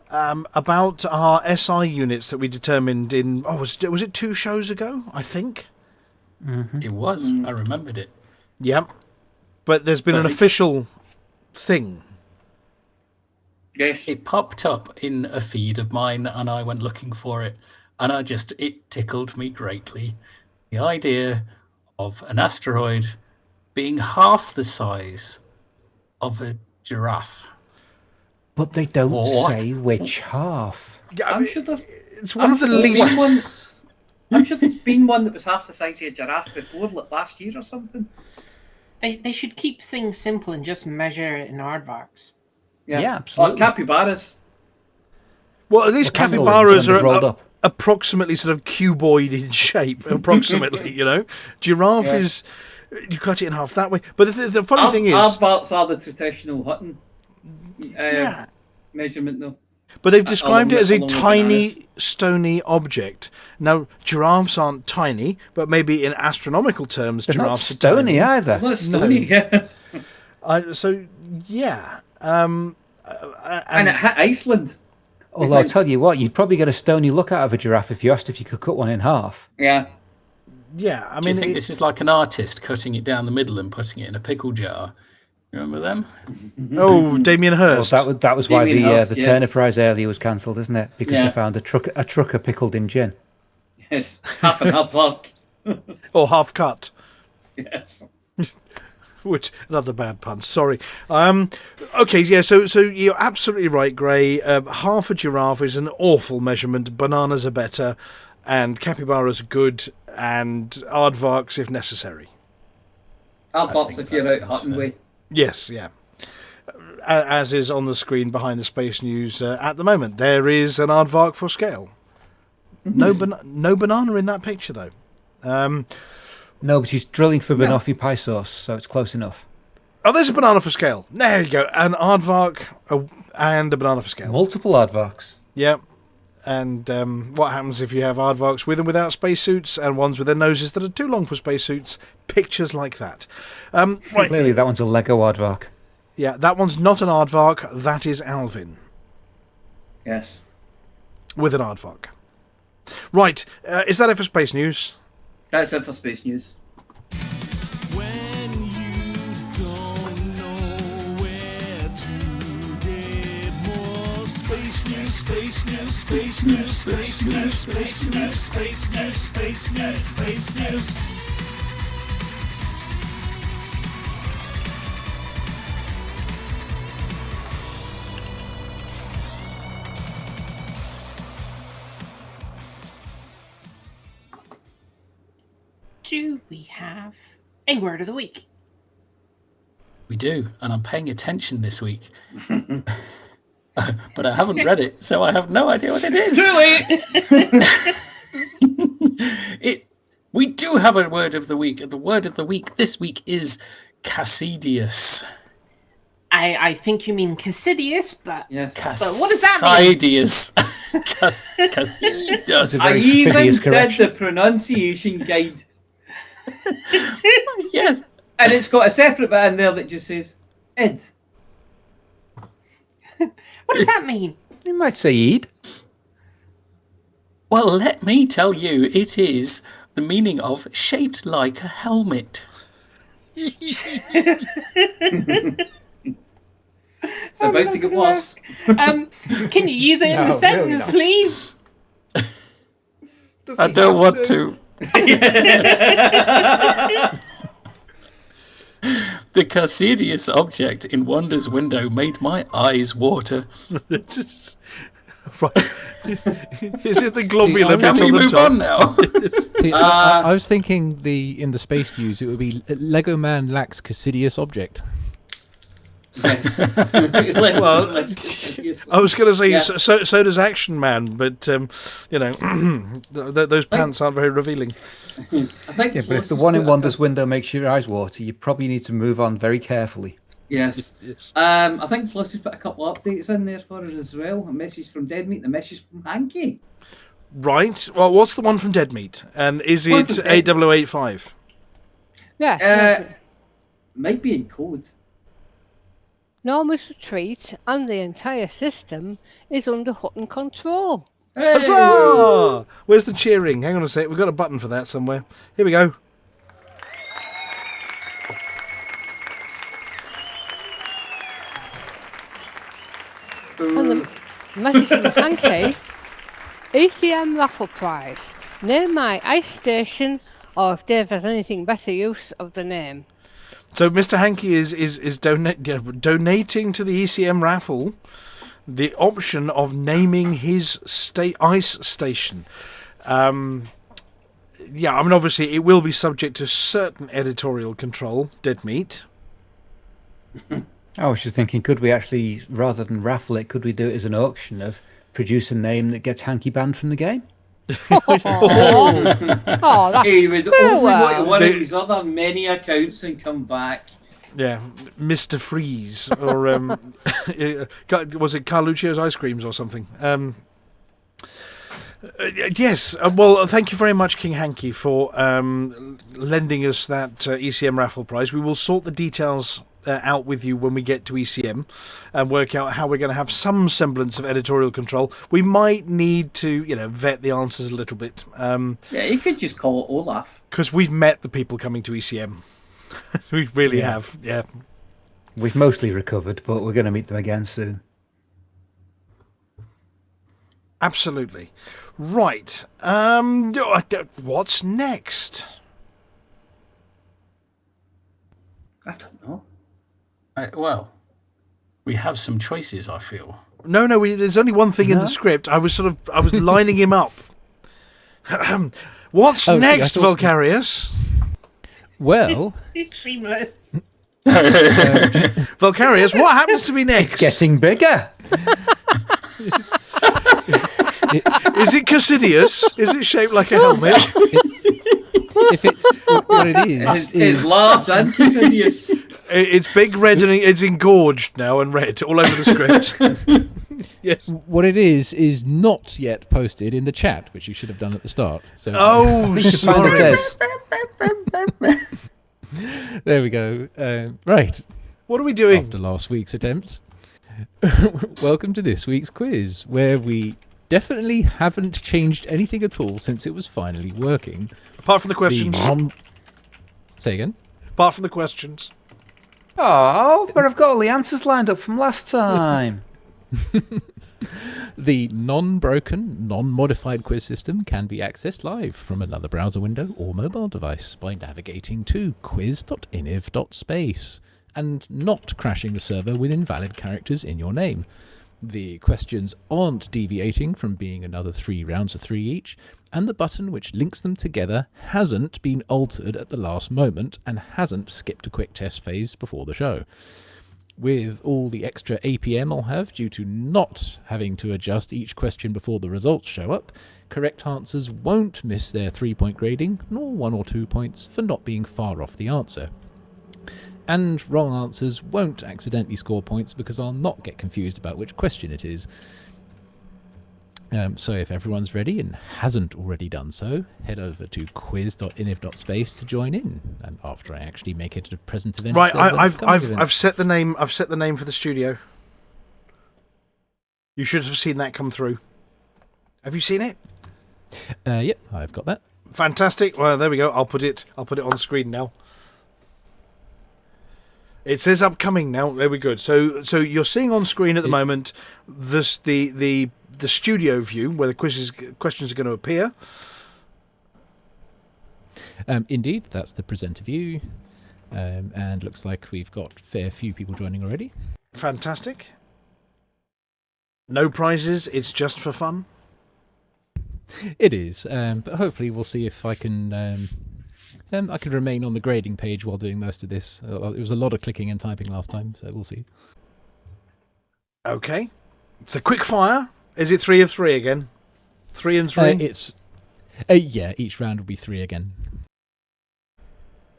about our SI units that we determined in. Oh, was it 2 shows ago? I think. It was. I remembered it. Yeah. But there's been an Perfect. official thing. Yes. It popped up in a feed of mine, and I went looking for it, and it tickled me greatly. The idea of an asteroid being half the size of a giraffe. But they don't What? say which half. Yeah, I'm sure there's it's one of the least. I'm sure there's been one that was half the size of a giraffe before, like last year or something. They should keep things simple and just measure it in aardvarks. Yeah, absolutely. Or capybaras. Well, at least Or pangolins capybaras when they're rolled are up. approximately sort of cuboid in shape. Approximately, Giraffe Yeah. is. You cut it in half that way. But the funny thing is. Aardvarks are the traditional Hutton Yeah. measurement, though. But they've described it as a along with tiny, bananas. stony object. Now, giraffes aren't tiny, but maybe in astronomical terms, They're not giraffes are stony tiny. either. Well, it's stony, yeah. So, yeah. And it hit Iceland. Although I'll tell you what, you'd probably get a stony look out of a giraffe if you asked if you could cut one in half. Yeah. Yeah, I Do you mean, think this is like an artist cutting it down the middle and putting it in a pickle jar? Remember them? oh, Damien Well, Hirst. that was why Damien Hirst, the yes. Turner Prize earlier was cancelled, isn't it? Because Yeah. they found a trucker pickled in gin. Yes. Half and half work. Or half cut. Yes. Which another bad pun. Sorry. Okay, yeah. So you're absolutely right, Gray. Half a giraffe is an awful measurement. Bananas are better, and capybaras are good, and aardvarks if necessary. Aardvarks think if you're that out sounds Hutton fair. way. Yes, yeah. As is on the screen behind the Space News at the moment, there is an aardvark for scale. No banana in that picture though. No, but he's drilling for Banoffee pie sauce, so it's close enough. Oh, there's a banana for scale. There you go. An aardvark and a banana for scale. Multiple aardvarks. Yep. And what happens if you have aardvarks with and without spacesuits, and ones with their noses that are too long for spacesuits? Pictures like that. Right. Clearly, that one's a Lego aardvark. Yeah, that one's not an aardvark. That is Alvin. Yes. With an aardvark. Right. Is that it for space news? That's it for space news. When you don't know where to get more space news, space news, space news, space news, space news, space news, space news, space news. Do we have a word of the week? We do, and I'm paying attention this week. But I haven't read it, so I have no idea what it is. We do have a word of the week, and the word of the week this week is Cassidius. I think you mean Cassidius, but, Yes. but what does that mean? Cassidius. Cassidius. I even fastidious did correction. the pronunciation guide. Yes. And it's got a separate bit in there that just says id. What does that mean? You might say Eid. Well, let me tell you, it is the meaning of shaped like a helmet. It's about to get worse. Can you use it in a No, sentence, really please? I don't want to. The Cassidius object in Wonder's window made my eyes water. Right. Is it the globular Can bit we on the move top? on now? See, I was thinking in the space news it would be Lego Man lacks Cassidius object. Yes. Well, I was going to say, Yeah. so does Action Man, but, those pants aren't very revealing. I think Yeah, but if the one in Wanda's window makes your eyes water, you probably need to move on very carefully. Yes. Yes. I think Flossy's put a couple of updates in there for her as well. A message from Deadmeat, a message from Hankey. Right. Well, what's the one from Dead Meat? And is One it from Dead- A0085? Yes. Might be in code. Enormous retreat and the entire system is under Hutton control. Hey! Huzzah! Where's the cheering? Hang on a sec. We've got a button for that somewhere. Here we go. And the message from Hankey, ECM raffle prize. Name my ice station, or if Dave has anything better use of the name. So Mr. Hankey is donating to the ECM raffle the option of naming his ice station. Yeah, I mean, obviously it will be subject to certain editorial control, Dead Meat. I was just thinking, could we actually, rather than raffle it, could we do it as an auction of produce a name that gets Hankey banned from the game? Oh, that's He would only go to well. one of his other many accounts and come back. Yeah, Mr. Freeze, or was it Carluccio's Ice Creams or something? Yes, well, thank you very much, King Hankey, for lending us that ECM raffle prize. We will sort the details out with you when we get to ECM and work out how we're going to have some semblance of editorial control. We might need to, vet the answers a little bit. Yeah, you could just call it Olaf. Because we've met the people coming to ECM. We really have, yeah. We've mostly recovered, but we're going to meet them again soon. Absolutely. Right. What's next? I don't know. Well, we have some choices, I feel. No, there's only one thing in the script. I was lining him up. What's next, Volcarius? Well, It's seamless. Volcarius, what happens to me next? It's getting bigger. Is it Cassidius? Is it shaped like a helmet? if it's what it is It's large and Cassidius. It's big, red, and it's engorged now and red all over the script. Yes. What it is not yet posted in the chat, which you should have done at the start. So, sorry. There we go. Right. What are we doing? After last week's attempt. Welcome to this week's quiz, where we definitely haven't changed anything at all since it was finally working. Apart from the questions. Say again? Apart from the questions. Oh, but I've got all the answers lined up from last time. The non-broken, non-modified quiz system can be accessed live from another browser window or mobile device by navigating to quiz.iniv.space and not crashing the server with invalid characters in your name. The questions aren't deviating from being another 3 rounds of 3 each, and the button which links them together hasn't been altered at the last moment and hasn't skipped a quick test phase before the show. With all the extra APM I'll have due to not having to adjust each question before the results show up, correct answers won't miss their 3-point grading, nor 1 or 2 points for not being far off the answer. And wrong answers won't accidentally score points because I'll not get confused about which question it is. So if everyone's ready and hasn't already done so, head over to quiz.iniv.space to join in. And after I actually make it a present event, right? I've set the name. I've set the name for the studio. You should have seen that come through. Have you seen it? Yep, I've got that. Fantastic. Well, there we go. I'll put it on the screen now. It says upcoming now. Very good. So you're seeing on screen at the moment the studio view where the questions are going to appear. Indeed, that's the presenter view, and looks like we've got a fair few people joining already. Fantastic. No prizes. It's just for fun. It is, but hopefully we'll see if I can remain on the grading page while doing most of this. It was a lot of clicking and typing last time, so we'll see. Okay. It's a quick fire. Is it 3 of 3 again? 3 and 3? Yeah, each round will be 3 again.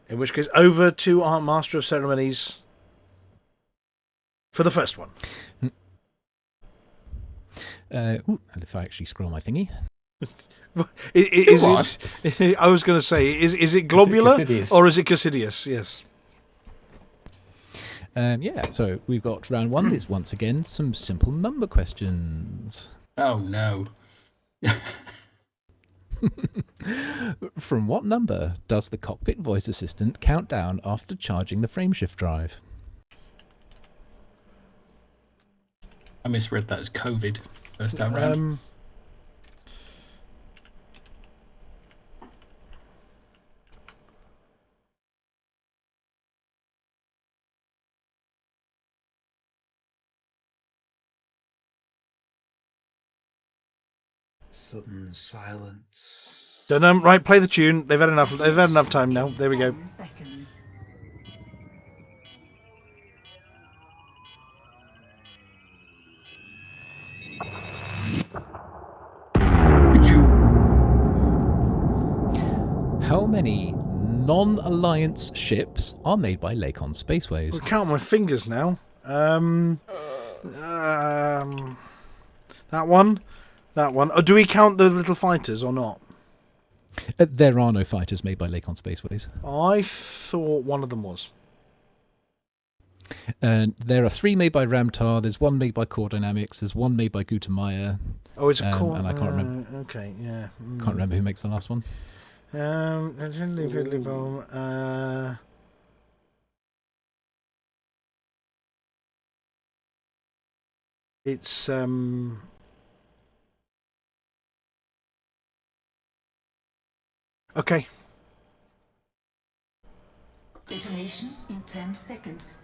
In which case, over to our Master of Ceremonies for the first one. And if I actually scroll my thingy. Is it? I was going to say, is it globular or is it Cassidius? Yes. Yeah, so we've got round 1 is once again some simple number questions. Oh no. From what number does the cockpit voice assistant count down after charging the frameshift drive? I misread that as COVID first time round. Sudden silence. Right, play the tune. They've had enough. They've had enough time now. There we go. Seconds. How many non-alliance ships are made by Lakon Spaceways? I count my fingers now. That one. Oh, do we count the little fighters or not? There are no fighters made by Lakon Spaceways. I thought one of them was. There are 3 made by Ramtar. There's 1 made by Core Dynamics. There's 1 made by Gutamaya. Oh, it's Core. And I can't remember. Okay, yeah. Can't remember who makes the last one. It's okay. Detonation in 10 seconds.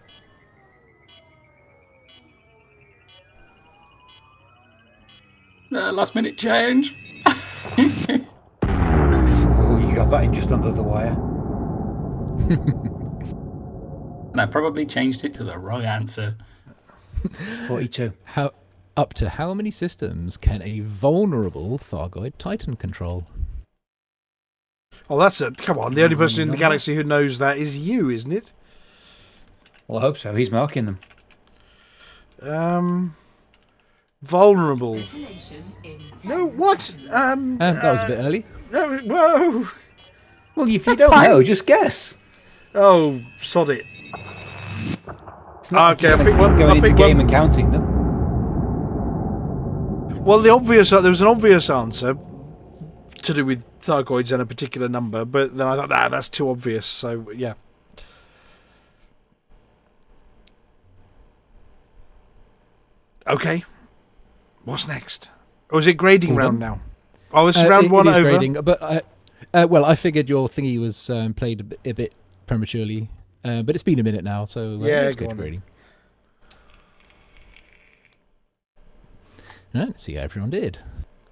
Last minute change. Oh, you got that in just under the wire. And I probably changed it to the wrong answer. 42. Up to how many systems can a vulnerable Thargoid Titan control? Oh, come on. The only person in the galaxy who knows that is you, isn't it? Well, I hope so. He's marking them. Vulnerable. Detonation in 10 No, what? That was a bit early. No, whoa. Well, if you don't know, just guess. Oh, sod it. It's not Okay, I'll pick one. going I'll into pick game one. and counting them. Well, there was an obvious answer to do with Thargoids and a particular number, but then I thought, that's too obvious, so yeah. Okay. What's next? Or is it grading round now? Oh, this is round one it is over. Grading, but I figured your thingy was played a bit prematurely, but it's been a minute now, so let's go to grading. Right, let's see how everyone did.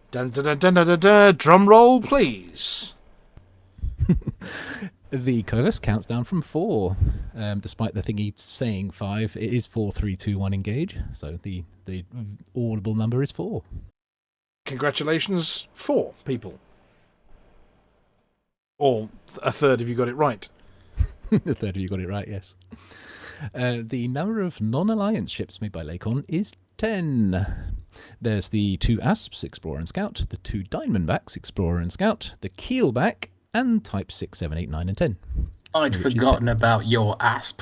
Dun, dun, dun, dun, dun, dun, dun. Drum roll, please. The Covus counts down from 4. Despite the thingy saying 5, it is 4, 3, 2, 1 engage. So the audible number is 4. Congratulations, 4 people. Or a third if you got it right. A third of you got it right, yes. The number of non-alliance ships made by Lakon is 10. There's the 2 Asps, Explorer and Scout, the 2 Diamondbacks, Explorer and Scout, the Keelback, and Type 6, 7, 8, 9, and 10. I'd forgotten about your asp.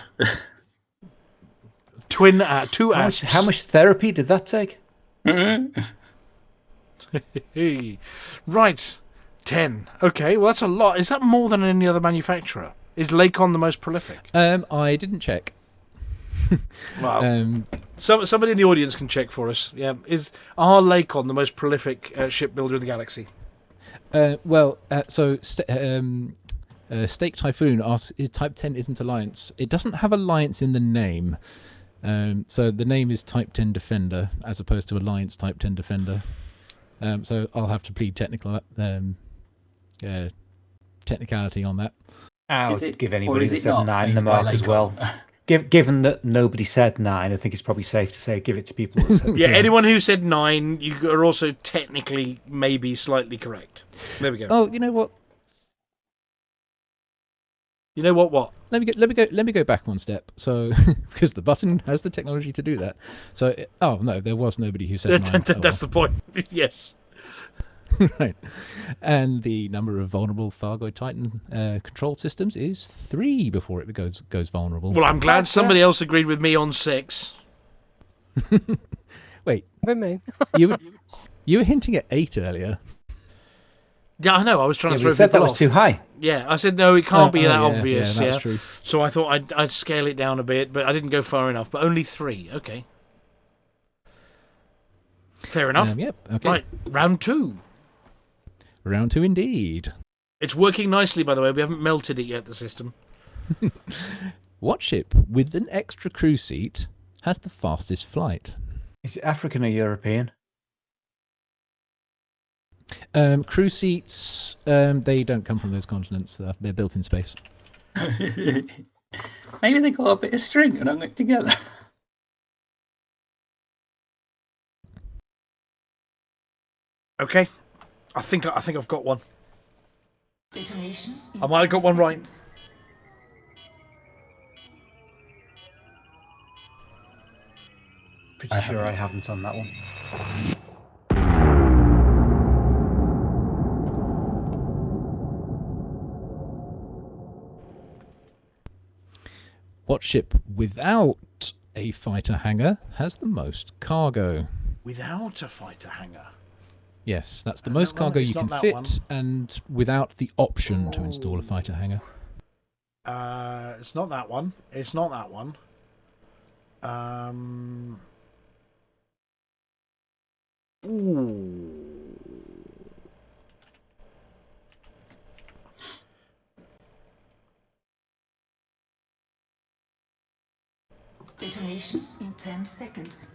Two Asps. How much therapy did that take? Right. 10. Okay, well that's a lot. Is that more than any other manufacturer? Is Lakon the most prolific? I didn't check. Well, somebody in the audience can check for us. Yeah, are Lakon the most prolific shipbuilder in the galaxy? Stake Typhoon asks, Type 10 isn't Alliance. It doesn't have Alliance in the name. So the name is Type 10 Defender as opposed to Alliance Type 10 Defender. So I'll have to plead technicality on that. I would give anybody is who it said not 9 the made by mark as Lakon? well. Given that nobody said 9, I think it's probably safe to say give it to people who said Yeah, anyone who said 9, you are also technically maybe slightly correct. There we go. Oh, you know what? You know what? What? Let me go back one step. So, because the button has the technology to do that. So, no, there was nobody who said 9. That's the point. Yes. Right. And the number of vulnerable Thargoid Titan control systems is 3 before it goes vulnerable. Well, I'm glad somebody else agreed with me on 6. Wait. Me. you were hinting at 8 earlier. Yeah, I know. I was trying to throw we said that people was off. too high. Yeah, I said no. It can't be that obvious. Yeah, that's true. So I thought I'd scale it down a bit, but I didn't go far enough. But only 3. Okay. Fair enough. Yep. Okay. Right. Round 2. Round 2 indeed. It's working nicely, by the way. We haven't melted it yet, the system. What ship with an extra crew seat has the fastest flight? Is it African or European? Crew seats, they don't come from those continents. They're built in space. Maybe they got a bit of string and hung it together. Okay. I think I've got one. Detonation in I might have got one right. seconds. Pretty sure I haven't on that one. What ship without a fighter hangar has the most cargo? Without a fighter hangar. Yes, that's the most cargo you can fit, and without the option to install a fighter hangar. It's not that one. It's not that one. Ooh. Detonation in 10 seconds.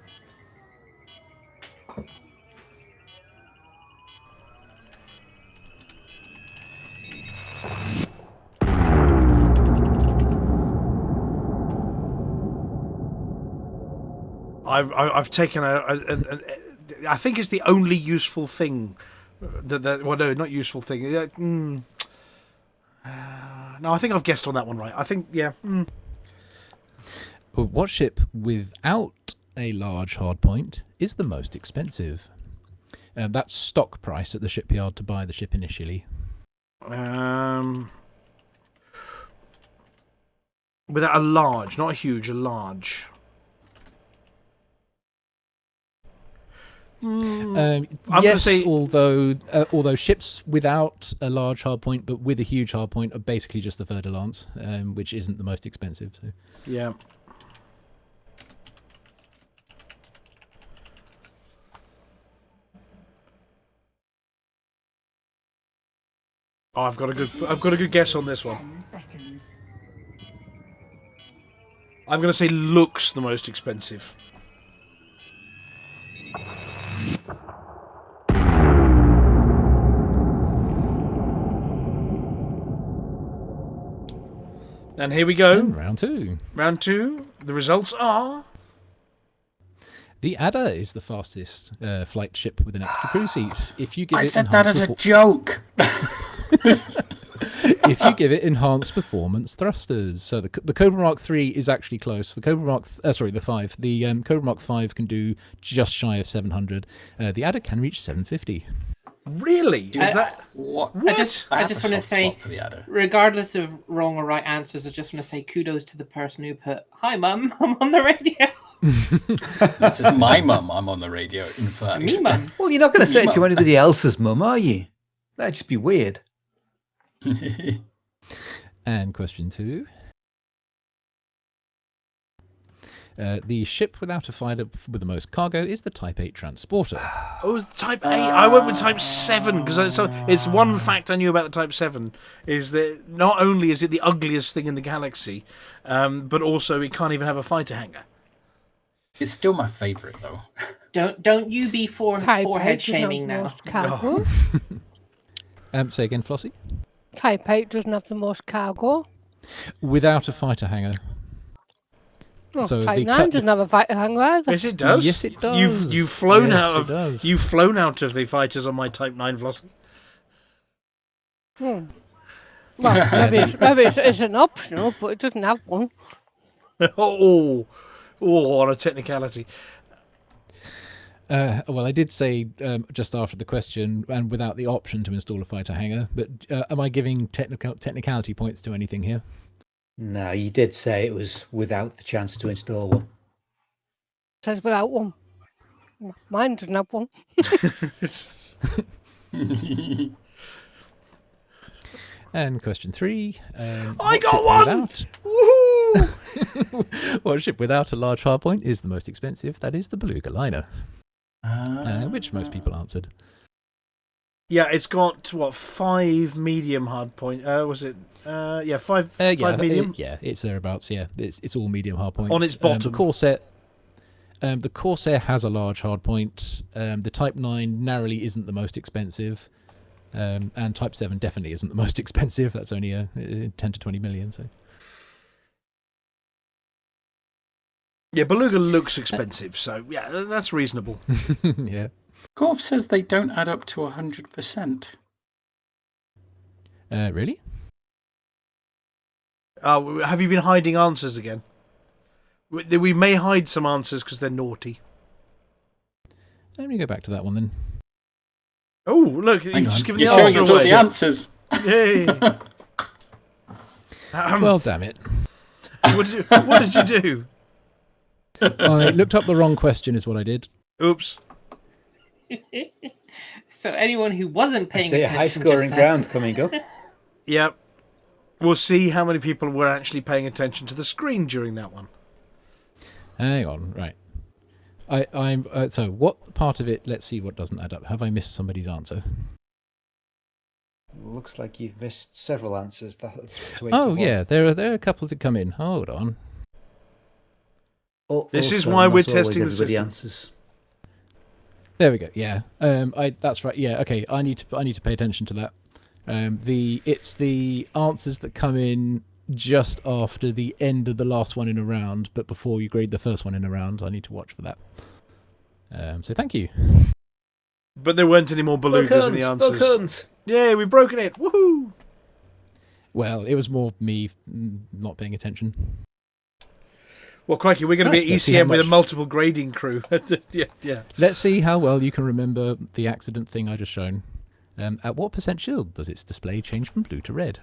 I've taken I think it's the only useful thing well, no, not useful thing. No, I think I've guessed on that one right. I think, yeah. What ship without a large hardpoint is the most expensive? That's stock price at the shipyard to buy the ship initially. Without a large, not a huge, a large. I'm Yes, say although ships without a large hardpoint but with a huge hardpoint are basically just the Fer-de-Lance, which isn't the most expensive. So. yeah. Oh, I've got a good guess on this one. 10 seconds. I'm going to say looks the most expensive. And here we go. And round two. Round two. The results are... The Adder is the fastest flight ship with an extra crew seat. If you give I it said that as a joke. If you give it enhanced performance thrusters. So the Cobra Mark 3 is actually close. The Cobra Mark, the 5. The Cobra Mark 5 can do just shy of 700. The Adder can reach 750. Really? Is that... What? I just want to say, for the Adder. regardless of wrong or right answers, I just want to say kudos to the person who put, "Hi, Mum, I'm on the radio." This is my mum. I'm on the radio. In fact, Me, Mum. Well, you're not going to say it to Mum. anybody else's mum, are you? That'd just be weird. And question 2. The ship without a fighter with the most cargo is the Type 8 transporter. Oh, it's Type 8. I went with Type 7 because it's one fact I knew about the Type 7 is that not only is it the ugliest thing in the galaxy, but also it can't even have a fighter hangar. It's still my favourite, though. Don't you be Type forehead 8 shaming doesn't have now. the most cargo. Say again, Flossy? Type 8 doesn't have the most cargo. Without a fighter hangar. Well, So Type the 9 doesn't have a fighter hangar either. Yes, it does. Yes, it does. You've flown Yes, out it of does. you've flown out of the fighters on my Type 9 Flossy. Well, maybe it's an optional, but it doesn't have one. Oh, on a technicality. Well, I did say just after the question, and without the option to install a fighter hangar, but am I giving technicality points to anything here? No, you did say it was without the chance to install one. Says without one. Mine doesn't have one. And question 3. I got one! Woohoo! What ship without a large hardpoint is the most expensive? That is the Beluga liner, which most people answered. Yeah, it's got, 5 medium hardpoint. Was it? Yeah, 5 medium. Yeah, it's thereabouts. Yeah, it's all medium hardpoints. On its bottom. The Corsair has a large hardpoint. The Type 9 narrowly isn't the most expensive. And Type 7 definitely isn't the most expensive. That's only 10 to 20 million. So. Yeah, Beluga looks expensive, so yeah, that's reasonable. Yeah. Corp says they don't add up to 100%. Really? Have you been hiding answers again? We may hide some answers because they're naughty. Let me go back to that one then. Oh, look, you've just given the You're showing us answer all away. the answers. Yay. Well, damn it. What did you do? I looked up the wrong question is what I did. Oops. So anyone who wasn't I paying see a attention high-scoring just then- round coming up. Yep. We'll see how many people were actually paying attention to the screen during that one. Hang on, right. I'm so what part of it? Let's see what doesn't add up. Have I missed somebody's answer? Looks like you've missed several answers. Oh yeah, there are a couple to come in. Hold on. This is Also, why we're not always testing the everybody system. answers. There we go. Yeah. That's right. Yeah. Okay. I need to pay attention to that. It's the answers that come in just after the end of the last one in a round, but before you grade the first one in a round. I need to watch for that. So thank you. But there weren't any more belugas in the answers. Yay, we've broken it! Woohoo! Well, it was more me not paying attention. Well, crikey, we're going to be at let's see how ECM with a much- multiple grading crew. yeah. Let's see how well you can remember the accident thing I just shown. At what % shield does its display change from blue to red?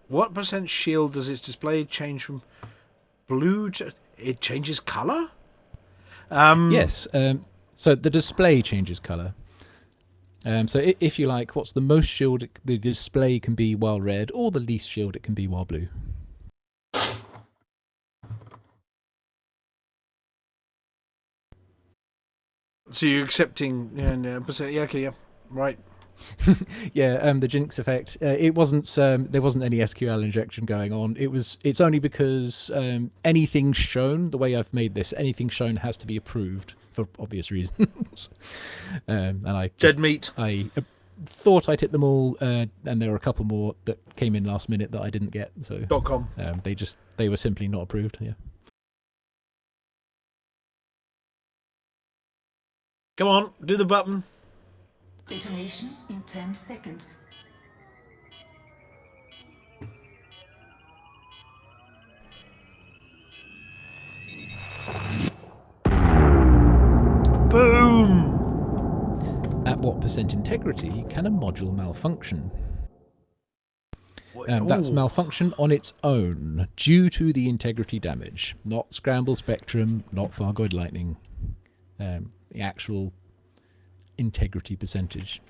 What % shield does its display change from blue to... It changes colour? Yes. So the display changes colour. So if you like, what's the most shield the display can be while red, or the least shield it can be while blue? So you're accepting... Yeah, okay, yeah. Right. Yeah, the Jinx effect. It wasn't. There wasn't any SQL injection going on. It's only because anything shown, the way I've made this, anything shown has to be approved for obvious reasons. And I Dead meat. I thought I'd hit them all, and there were a couple more that came in last minute that I didn't get. So .com. They were simply not approved. Yeah. Come on, do the button. Detonation in 10 seconds. Boom! At what % integrity can a module malfunction? That's malfunction on its own, due to the integrity damage, not scramble spectrum, not Fargoid lightning. The actual integrity percentage.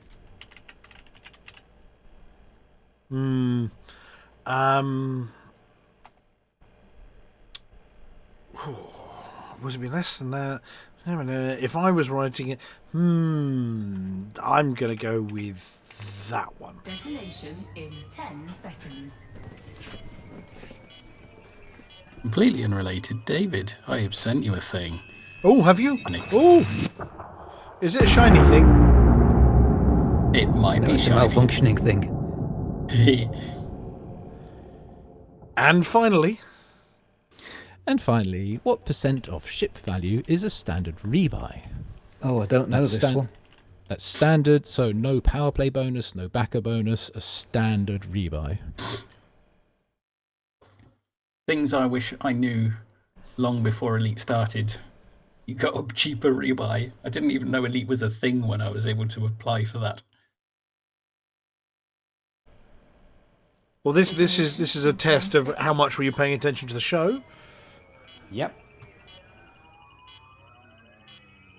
Was it be less than that? If I was writing it, I'm going to go with that one. Detonation in 10 seconds. Completely unrelated, David. I have sent you a thing. Oh, have you? And it's- Oh! Is it a shiny thing? It might No, be it's a shiny. malfunctioning thing. And finally... what % of ship value is a standard rebuy? Oh, I don't know That's this one. That's standard, so no power play bonus, no backer bonus, a standard rebuy. Things I wish I knew long before Elite started. You got a cheaper rebuy. I didn't even know Elite was a thing when I was able to apply for that. Well, this is a test of how much were you paying attention to the show. Yep.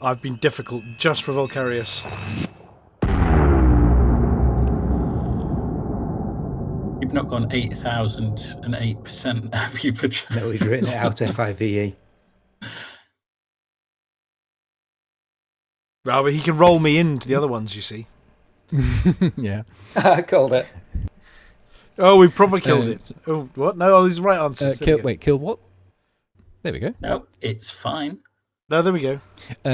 I've been difficult just for Volcarius. You've not gone 8,008%, have you? No, he's written it out FIVE. Well, but he can roll me into the other ones, you see. Yeah. I called it. Oh, we probably killed it. Oh, what? No, these are right answers. Kill what? There we go. No, it's fine. No, there we go.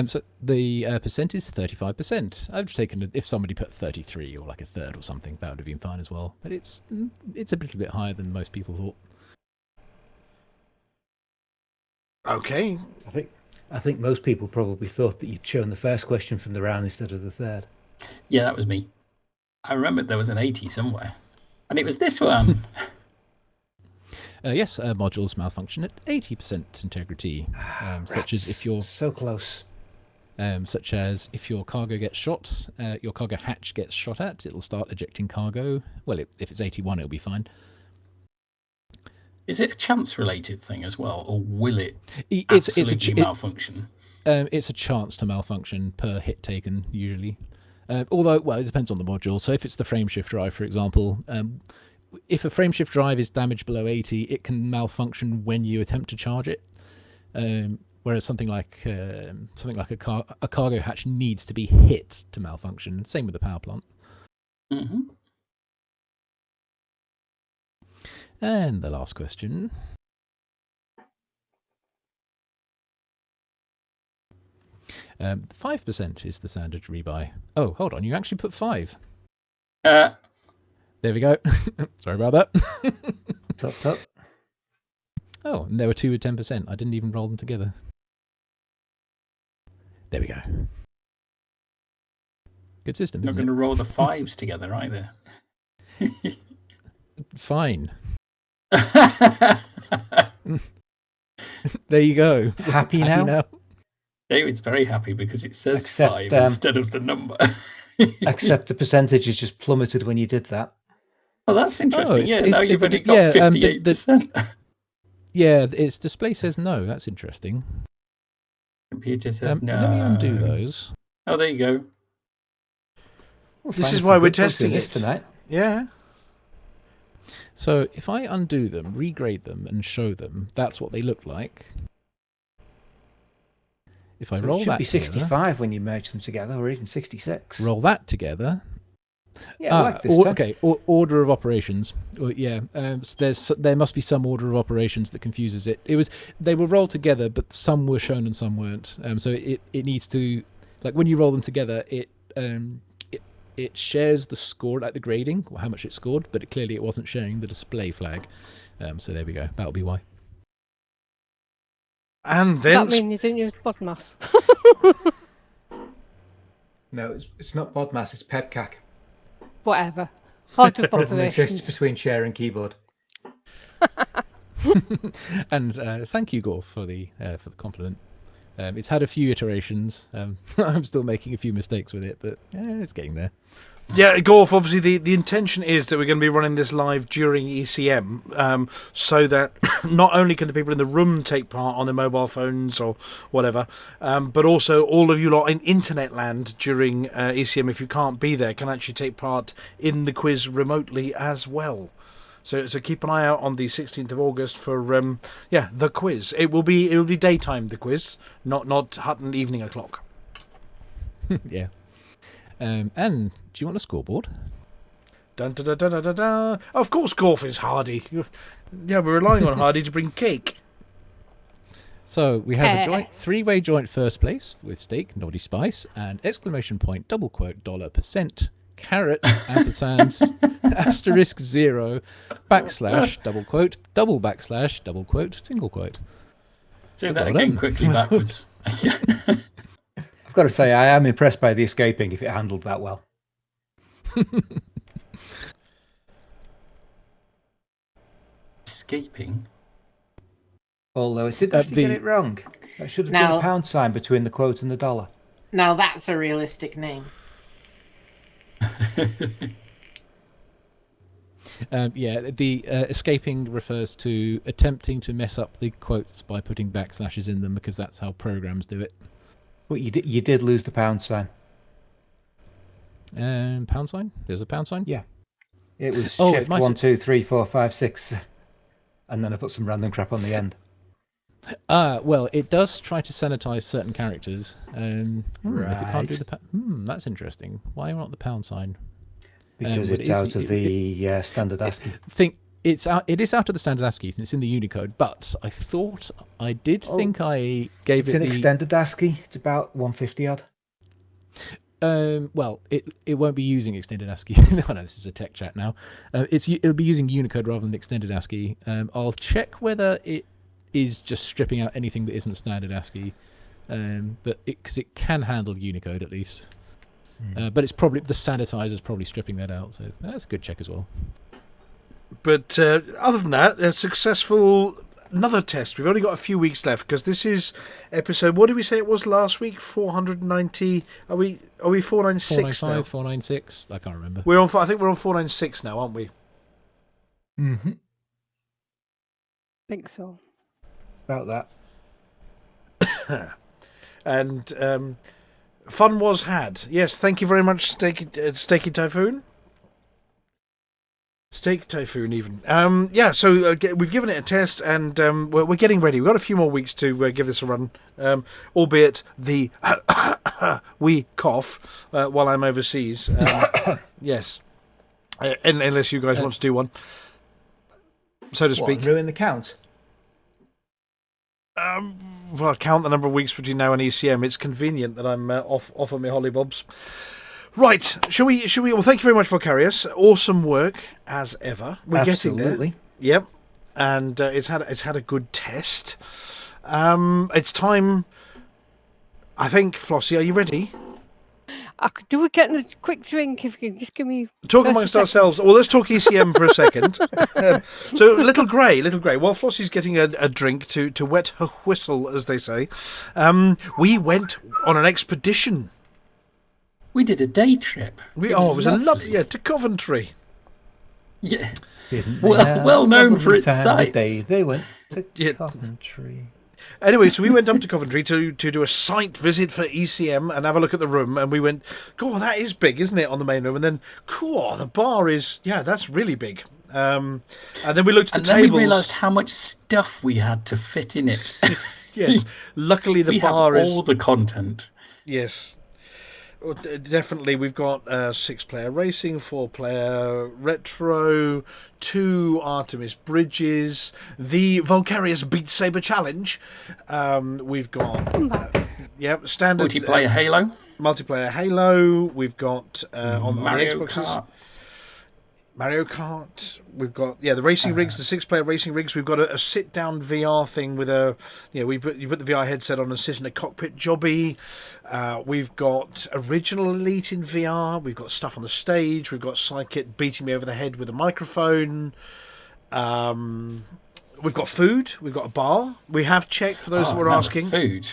So the percent is 35%. I've taken if somebody put 33 or like a third or something, that would have been fine as well. But it's a little bit higher than most people thought. Okay. I think most people probably thought that you'd shown the first question from the round instead of the third. Yeah, that was me. I remembered there was an 80 somewhere. And it was this one. Yes, modules malfunction at 80% integrity, such as if you're so close. Such as if your cargo gets shot, your cargo hatch gets shot at, it'll start ejecting cargo. Well, if it's 81, it'll be fine. Is it a chance-related thing as well, or will it It's absolutely malfunction? It's a chance to malfunction per hit taken, usually. Although, well, it depends on the module. So if it's the frameshift drive, for example, if a frameshift drive is damaged below 80, it can malfunction when you attempt to charge it. Whereas something like a cargo hatch needs to be hit to malfunction. Same with the power plant. Mm-hmm. And the last question. Um, 5% is the standard rebuy. Oh, hold on. You actually put 5. There we go. Sorry about that. Top. Oh, and there were 2 with 10%. I didn't even roll them together. There we go. Good system, Not isn't going it? to roll the 5s together either. Fine. There you go. Happy now? David's very happy because it says Except, 5 instead of the number. Except the percentage has just plummeted when you did that. Oh, that's interesting. Now you've only got yeah, 58%. Yeah, its display says no. That's interesting. Computer says no. Let me undo those. Oh, there you go. This is why we're testing it tonight. Yeah. So if I undo them, regrade them, and show them, that's what they look like. If I roll that it should be 65 when you merge them together, or even 66. Roll that together. Yeah, like this okay. Order of operations. So there must be some order of operations that confuses it. They were rolled together, but some were shown and some weren't. So it needs to, like when you roll them together, it shares the score, like the grading, or how much it scored, but clearly it wasn't sharing the display flag. So there we go. That'll be why. And then Does that mean you didn't use BODMAS? No, it's not BODMAS, it's PEBCAC. Whatever. Hard of Problem operations. exists between chair and keyboard. And thank you, Gore, for the compliment. It's had a few iterations. I'm still making a few mistakes with it, but it's getting there. Yeah, Gorf, obviously the intention is that we're going to be running this live during ECM, so that not only can the people in the room take part on their mobile phones or whatever, but also all of you lot in internet land during ECM, if you can't be there, can actually take part in the quiz remotely as well. So keep an eye out on the 16th of August for the quiz. It will be daytime, the quiz, not Hutton evening o'clock. Yeah. And do you want a scoreboard? Dun, da, da, da, da, da, da. Of course, Gorf is Hardy. Yeah, we're relying on Hardy to bring cake. So we have a three-way joint first place with steak, naughty spice, and exclamation point, double quote, $% carrot, ampersands, asterisk 0, backslash, double quote, double backslash, double quote, single quote. Say that again quickly backwards. I've got to say, I am impressed by the escaping if it handled that well. Escaping? Although it did actually get it wrong. I should have put a pound sign between the quote and the dollar. Now that's a realistic name. The escaping refers to attempting to mess up the quotes by putting backslashes in them, because that's how programs do it. Well, you did lose the pound sign. Pound sign? There's a pound sign? Yeah. It was shift 1, 2, 3, 4, 5, 6. And then I put some random crap on the end. Well, it does try to sanitize certain characters. If it can't do the that's interesting. Why not the pound sign? Because it's out of the standard ASCII. It is out of the standard ASCII, and it's in the Unicode. But I thought I think I gave it's an extended ASCII. It's about 150 odd. Well, it won't be using extended ASCII. No, this is a tech chat now. It'll be using Unicode rather than extended ASCII. I'll check whether it is just stripping out anything that isn't standard ASCII, but because it can handle Unicode at least. But it's probably the sanitizer's probably stripping that out, so that's a good check as well. But Other than that, a successful another test. We've only got a few weeks left because this is episode. What did we say it was last week? 490. Are we 496 now? 496. I can't remember. I think we're on 496 now, aren't we? Mm-hmm. Think so. About that. And fun was had. Yes, thank you very much, Steaky Typhoon. Steak Typhoon, even. So we've given it a test, and we're getting ready. We've got a few more weeks to give this a run, albeit the we cough while I'm overseas. Yes, unless you guys want to do one, so to speak. Ruin the count? Well, count the number of weeks between now and ECM. It's convenient that I'm off on my hollybobs. Right, shall we? Well, thank you very much, Vocarious. Awesome work as ever. We're Absolutely. Getting there. Yep, and it's had a good test. It's time. I think, Flossy, are you ready? I could do with getting a quick drink if you can just give me. Talk 30 amongst seconds. ourselves. Well, let's talk ECM for a second. So, Little Grey. While Flossy's getting a drink to wet her whistle, as they say, we went on an expedition. We did a day trip. It was a lovely, to Coventry. Yeah. Well known for its sights. They went to Coventry. Anyway, so we went up to Coventry to do a site visit for ECM and have a look at the room. And we went, God, that is big, isn't it, on the main room? And then, cool, the bar is, that's really big. And then we looked at the tables. And then we realised how much stuff we had to fit in it. Yes, luckily the we bar have is... all the content. Yes. Definitely, we've got 6-player racing, 4-player retro, 2 Artemis bridges, the Volcarius Beat Saber Challenge. We've got standard multiplayer Halo. Multiplayer Halo. We've got on the Xboxes. Karts. Mario Kart. We've got the racing rigs, the 6-player racing rigs. We've got a sit-down VR thing with you put the VR headset on and sit in a cockpit jobby. We've got original Elite in VR. We've got stuff on the stage. We've got Psykit beating me over the head with a microphone. We've got food. We've got a bar. We have checked for those that were asking. Food.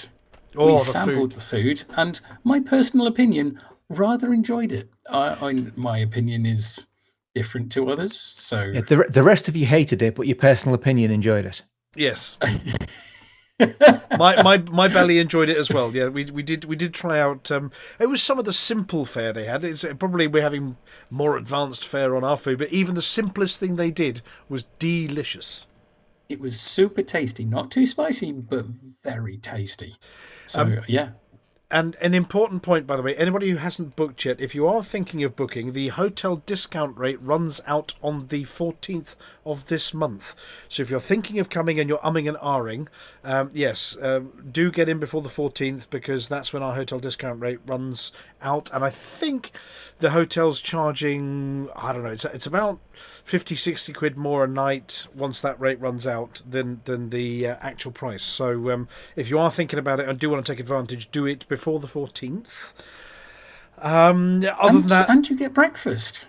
We sampled the food, and my personal opinion, rather enjoyed it. My opinion is different to others. So the rest of you hated it, but your personal opinion enjoyed it. Yes. my belly enjoyed it as well. Yeah, we did try out. It was some of the simple fare they had. It's probably we're having more advanced fare on our food, but even the simplest thing they did was delicious. It was super tasty, not too spicy, but very tasty. So And an important point, by the way, anybody who hasn't booked yet, if you are thinking of booking, the hotel discount rate runs out on the 14th of this month. So if you're thinking of coming and you're umming and ahhing, do get in before the 14th, because that's when our hotel discount rate runs out. And I think the hotel's charging, I don't know, it's about 50, 60 quid more a night once that rate runs out than the actual price. So if you are thinking about it and do want to take advantage, do it before the 14th. Other than that, and you get breakfast.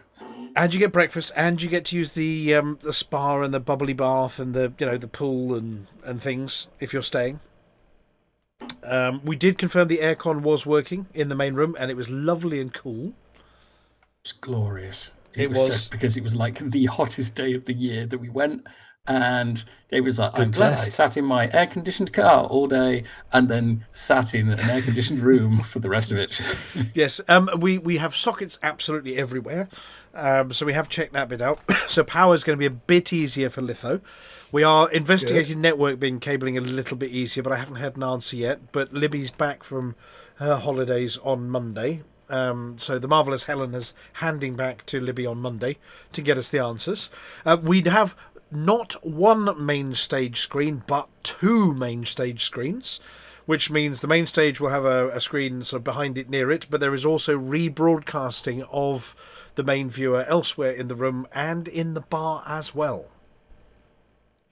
And you get breakfast, and you get to use the spa and the bubbly bath and the pool and things if you're staying. We did confirm the aircon was working in the main room, and it was lovely and cool. It's glorious. It was because it was like the hottest day of the year that we went, and Dave was like, "I'm glad I sat in my air-conditioned car all day, and then sat in an air-conditioned room for the rest of it." Yes, we have sockets absolutely everywhere, so we have checked that bit out. So power is going to be a bit easier for litho. We are investigating network being cabling a little bit easier, but I haven't had an answer yet. But Libby's back from her holidays on Monday. So the marvellous Helen is handing back to Libby on Monday to get us the answers. We'd have not one main stage screen, but 2 main stage screens, which means the main stage will have a screen sort of behind it, near it, but there is also rebroadcasting of the main viewer elsewhere in the room and in the bar as well.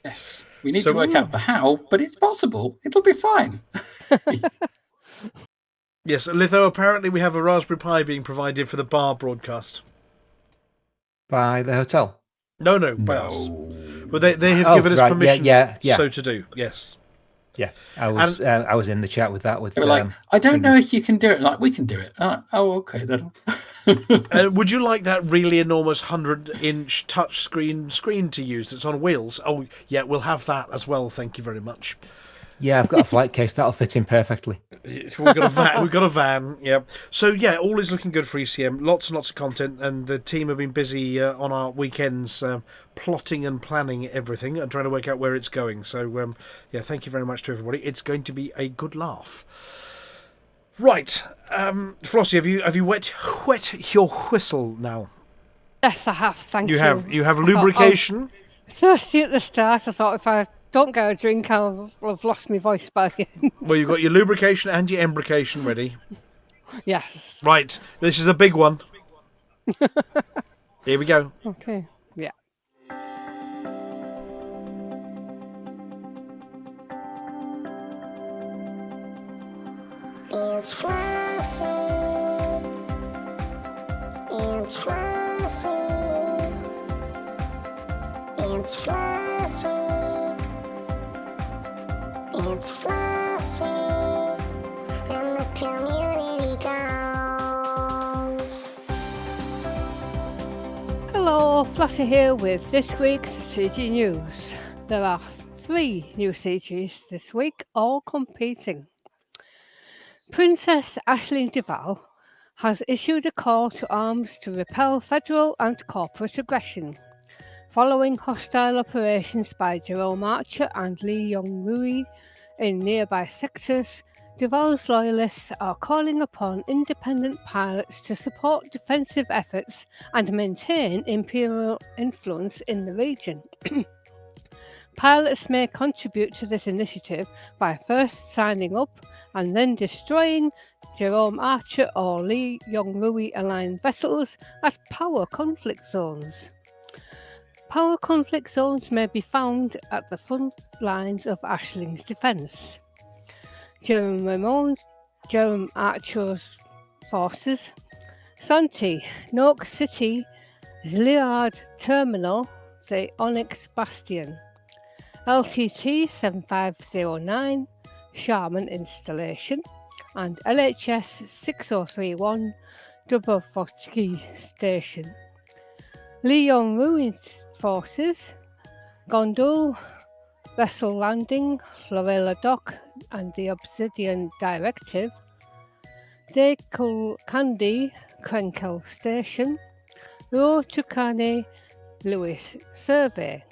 Yes, we need to work out the how, but it's possible. It'll be fine. Yes, Litho, apparently we have a Raspberry Pi being provided for the bar broadcast. By the hotel? No, by us. But they have given us permission so to do, yes. Yeah, I was in the chat with that. They were like, I don't know if you can do it. Like, we can do it. Okay then. Would you like that really enormous 100-inch touch screen to use that's on wheels? Oh, yeah, we'll have that as well. Thank you very much. Yeah, I've got a flight case that'll fit in perfectly. We've got a van. Yeah. So yeah, all is looking good for ECM. Lots and lots of content, and the team have been busy on our weekends plotting and planning everything and trying to work out where it's going. So thank you very much to everybody. It's going to be a good laugh. Right, Flossy, have you wet your whistle now? Yes, I have. Thank you. You have lubrication. Thirsty at the start. I thought if I don't get a drink, I'll have lost my voice by the end. Well, you've got your lubrication and your embrocation ready. Yes. Right, this is a big one. Here we go. Okay. Yeah. It's Flossy. It's Flossy. It's Flossy. It's Flossy. And the community goes. Hello, Flossy here with this week's CG News. There are 3 new CGs this week, all competing. Princess Aisling Duval has issued a call to arms to repel federal and corporate aggression. Following hostile operations by Jerome Archer and Lee Yong-rui in nearby sectors, Duval's loyalists are calling upon independent pilots to support defensive efforts and maintain imperial influence in the region. Pilots may contribute to this initiative by first signing up and then destroying Jerome Archer or Lee Yong-rui aligned vessels at power conflict zones. Power conflict zones may be found at the front lines of Aisling's defence. Jerome Archer's forces, Santi, Noak City, Zliard Terminal, the Onyx Bastion, LTT 7509, Shaman Installation, and LHS 6031, Dubrovsky Station. Lee Yong-rui's forces, Gondol, Vessel Landing, Florella Dock, and the Obsidian Directive, Dekul Kandi, Krenkel Station, Ro Tukane, Lewis Survey.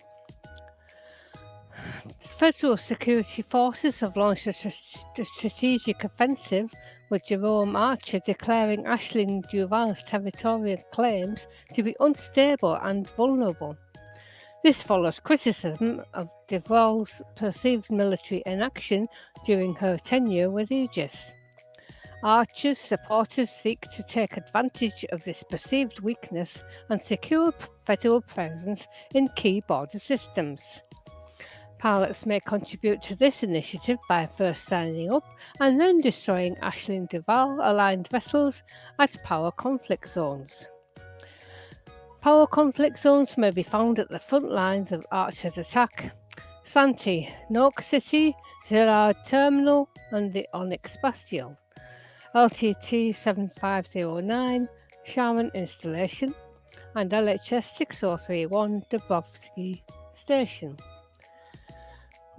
Federal security forces have launched a strategic offensive, with Jerome Archer declaring Aisling Duval's territorial claims to be unstable and vulnerable. This follows criticism of Duval's perceived military inaction during her tenure with Aegis. Archer's supporters seek to take advantage of this perceived weakness and secure federal presence in key border systems. Pilots may contribute to this initiative by first signing up and then destroying Aisling Duval aligned vessels at power conflict zones. Power conflict zones may be found at the front lines of Archer's attack: Santi, Noak City, Zillard Terminal, and the Onyx Bastion, LTT 7509, Shaman Installation, and LHS 6031, Dubrovsky Station.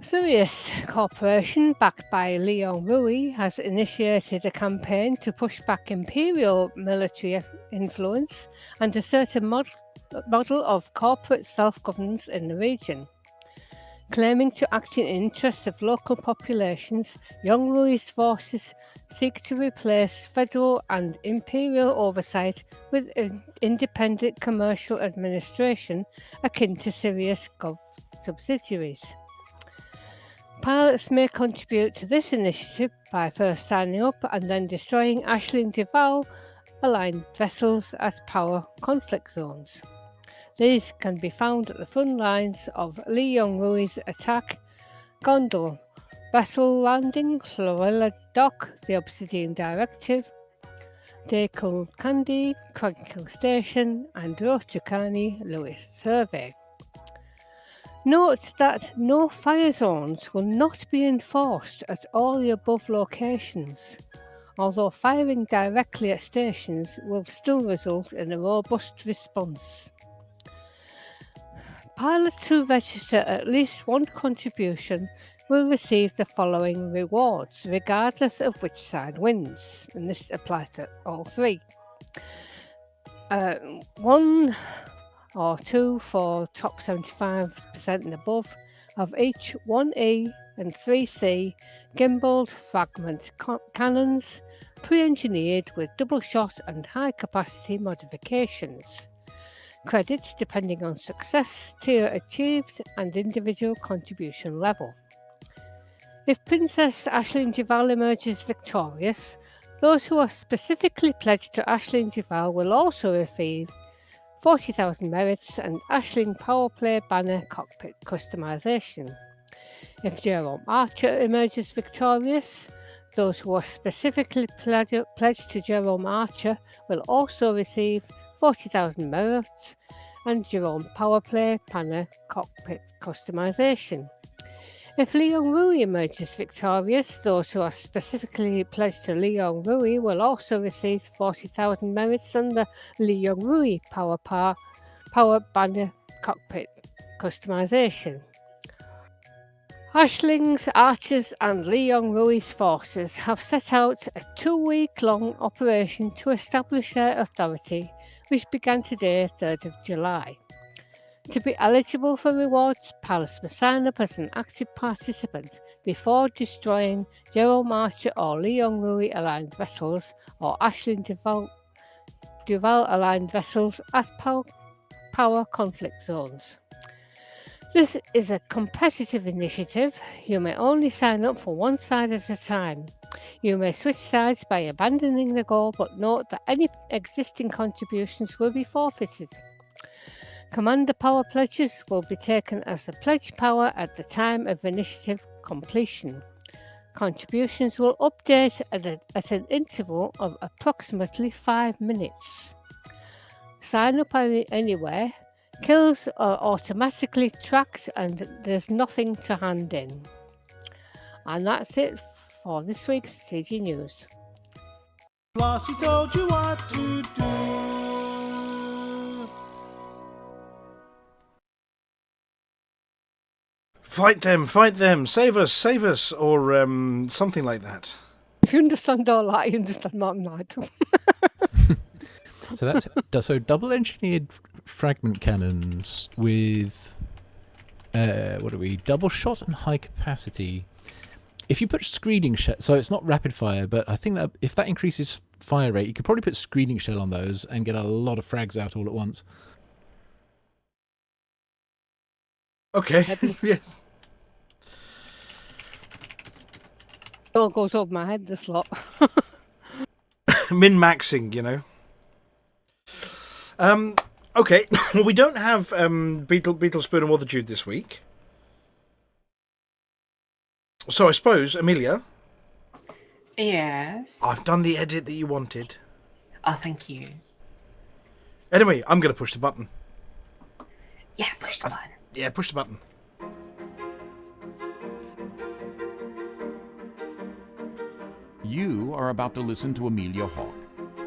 Sirius Corporation, backed by Lee Yong-rui, has initiated a campaign to push back imperial military influence and assert a model of corporate self-governance in the region. Claiming to act in interests of local populations, Yong-rui's forces seek to replace federal and imperial oversight with independent commercial administration akin to Sirius Gov subsidiaries. Pilots may contribute to this initiative by first signing up and then destroying Aisling Duval aligned vessels at power conflict zones. These can be found at the front lines of Lee Yong-rui's attack: Gondol, Vessel Landing, Florella Dock, the Obsidian Directive, Dekul Kandi, Krenkel Station, and Rotukani Lewis Survey. Note that no fire zones will not be enforced at all the above locations, although firing directly at stations will still result in a robust response. Pilots who register at least one contribution will receive the following rewards, regardless of which side wins, and this applies to all 3. 1 or 2 for top 75% and above of each 1E and 3C gimbaled fragment cannons, pre-engineered with double shot and high capacity modifications. Credits depending on success, tier achieved, and individual contribution level. If Princess Aisling Duval emerges victorious, those who are specifically pledged to Aisling Duval will also receive 40,000 merits and Aisling Powerplay banner cockpit customization. If Jerome Archer emerges victorious, those who are specifically pledged to Jerome Archer will also receive 40,000 merits, and your own power play panel cockpit customization. If Leon Rui emerges victorious, those who are specifically pledged to Leon Rui will also receive 40,000 merits under Leon Rui power banner cockpit customization. Ashlings, Archers and Leon Rui's forces have set out a 2-week-long operation to establish their authority, which began today, 3rd of July. To be eligible for rewards, pilots must sign up as an active participant before destroying Gerald Marcher or Leon Rui aligned vessels or Ashling Duval aligned vessels at power conflict zones. This is a competitive initiative. You may only sign up for one side at a time. You may switch sides by abandoning the goal, but note that any existing contributions will be forfeited. Commander power pledges will be taken as the pledge power at the time of initiative completion. Contributions will update at an interval of approximately 5 minutes. Sign up anywhere. Kills are automatically tracked and there's nothing to hand in. And that's it for this week's CG News. Flossy told you what to do. Fight them, save us, or something like that. If you understand all that, you understand Martin Idle. So double-engineered fragment cannons with double shot and high capacity. If you put screening shell, so it's not rapid fire, but I think that if that increases fire rate, you could probably put screening shell on those and get a lot of frags out all at once. Okay. Yes. It all goes over my head, this lot. Min-maxing, you know. Okay. Well, we don't have Beetle Spoon and Waterjude this week. So I suppose, Amelia. Yes. I've done the edit that you wanted. Oh, thank you. Anyway, I'm going to push the button. Yeah, push the button. Yeah, push the button. You are about to listen to Amelia Hawke.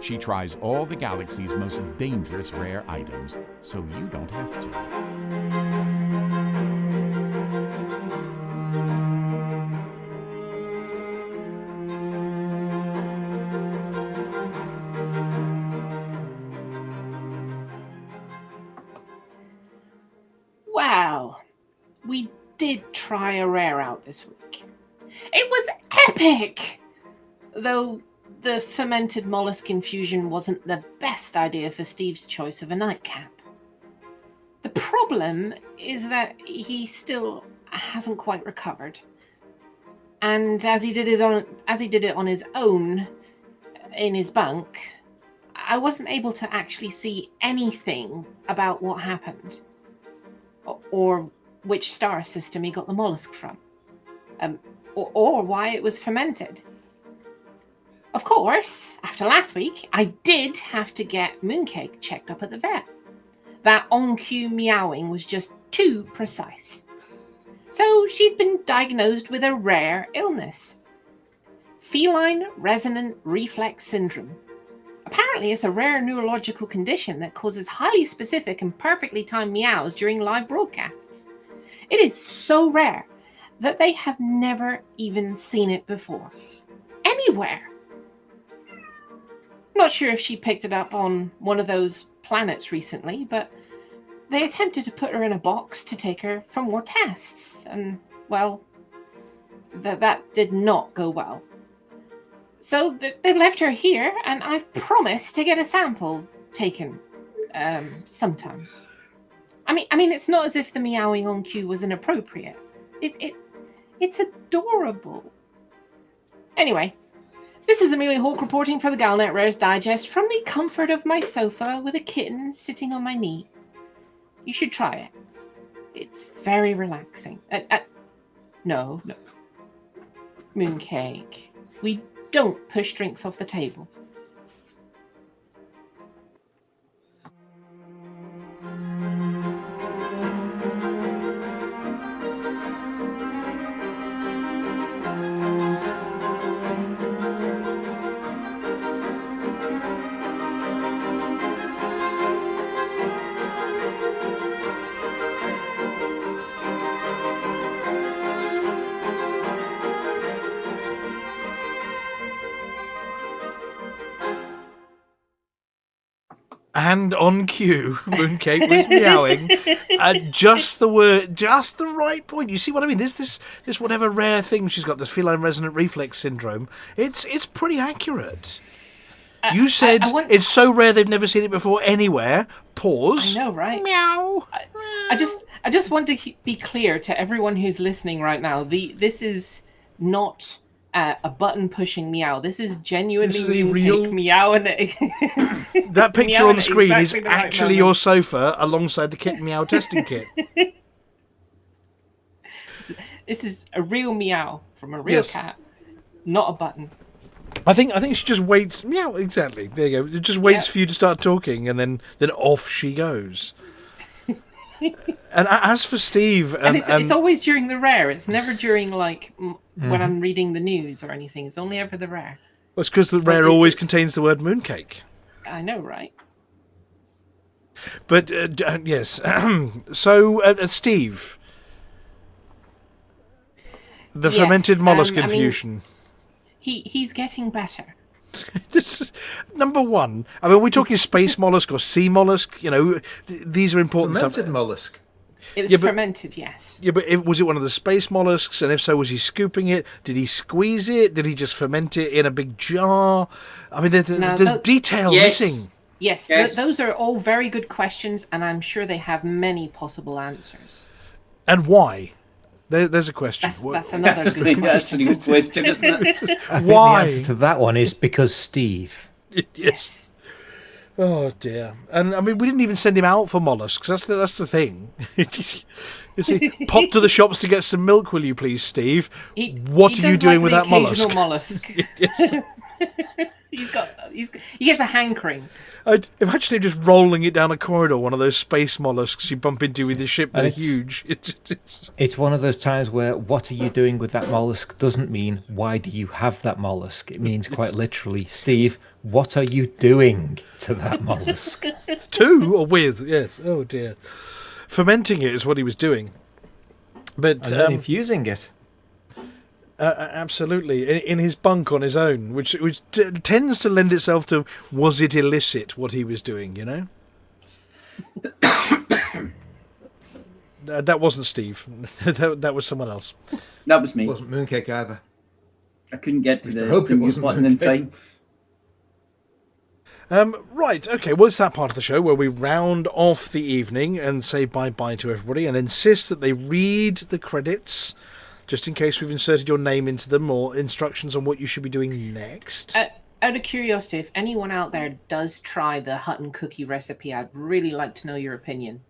She tries all the galaxy's most dangerous rare items, so you don't have to. Well, we did try a rare out this week. It was epic! Though the fermented mollusk infusion wasn't the best idea for Steve's choice of a nightcap. The problem is that he still hasn't quite recovered. And as he did it on his own in his bunk, I wasn't able to actually see anything about what happened. Or which star system he got the mollusk from. Or why it was fermented. Of course, after last week, I did have to get Mooncake checked up at the vet. That on-cue meowing was just too precise. So she's been diagnosed with a rare illness. Feline resonant reflex syndrome. Apparently, it's a rare neurological condition that causes highly specific and perfectly timed meows during live broadcasts. It is so rare that they have never even seen it before. Anywhere. Not sure if she picked it up on one of those planets recently, but they attempted to put her in a box to take her for more tests, and, well, that did not go well. So they've left her here, and I've promised to get a sample taken sometime. I mean, it's not as if the meowing on cue was inappropriate. It's adorable. Anyway, this is Amelia Hawke reporting for the Galnet Rares Digest from the comfort of my sofa with a kitten sitting on my knee. You should try it. It's very relaxing. No. Mooncake. We don't push drinks off the table. and on cue, Mooncake was meowing at just the right point. You see what I mean? This whatever rare thing she's got, this feline resonant reflex syndrome. It's pretty accurate. You said it's so rare they've never seen it before anywhere. Pause. I know, right? Meow. I just want to be clear to everyone who's listening right now. This is not a button pushing meow. This is genuinely This is a real meow, and that picture on the screen is exactly the right actually your sofa alongside the kitten meow testing kit. This is a real meow from a real cat, not a button. I think she just waits. Meow, exactly. There you go. It just waits for you to start talking, and then off she goes. And as for Steve, and it's always during the rare. It's never during when I'm reading the news or anything. It's only ever the rare. Well, it's because the rare always contains the word mooncake. I know, right? But yes. So Steve, the fermented mollusk infusion. He's getting better. This is number one. I mean, we're talking space mollusk or sea mollusk. These are important fermented stuff. mollusk. It was fermented, yes. Yeah, but was it one of the space mollusks? And if so, was he scooping it? Did he squeeze it? Did he just ferment it in a big jar? I mean, there's detail missing. Yes, those are all very good questions, and I'm sure they have many possible answers. And why? There's a question. That's another good question. That's a good question, isn't it? I think Why? the answer to that one is because Steve. Yes. Oh dear. And I mean, we didn't even send him out for mollusks. That's the thing. You see, pop to the shops to get some milk, will you please, Steve? What are you doing with that mollusk? Mollusk. He gets a hankering. Imagine him just rolling it down a corridor, one of those space mollusks you bump into with your ship that are huge. It's one of those times where what are you doing with that mollusk doesn't mean why do you have that mollusk. It means quite literally, Steve, what are you doing to that mollusk? To or with, yes. Oh dear. Fermenting it is what he was doing. But and then infusing it. Absolutely, in his bunk on his own, which tends to lend itself to was it illicit what he was doing, That wasn't Steve. that was someone else. That was me. It wasn't Mooncake either. I couldn't get to the mute button in time. Right, okay, well, it's that part of the show where we round off the evening and say bye-bye to everybody and insist that they read the credits, just in case we've inserted your name into them, or instructions on what you should be doing next. Out of curiosity, if anyone out there does try the Hutton cookie recipe, I'd really like to know your opinion.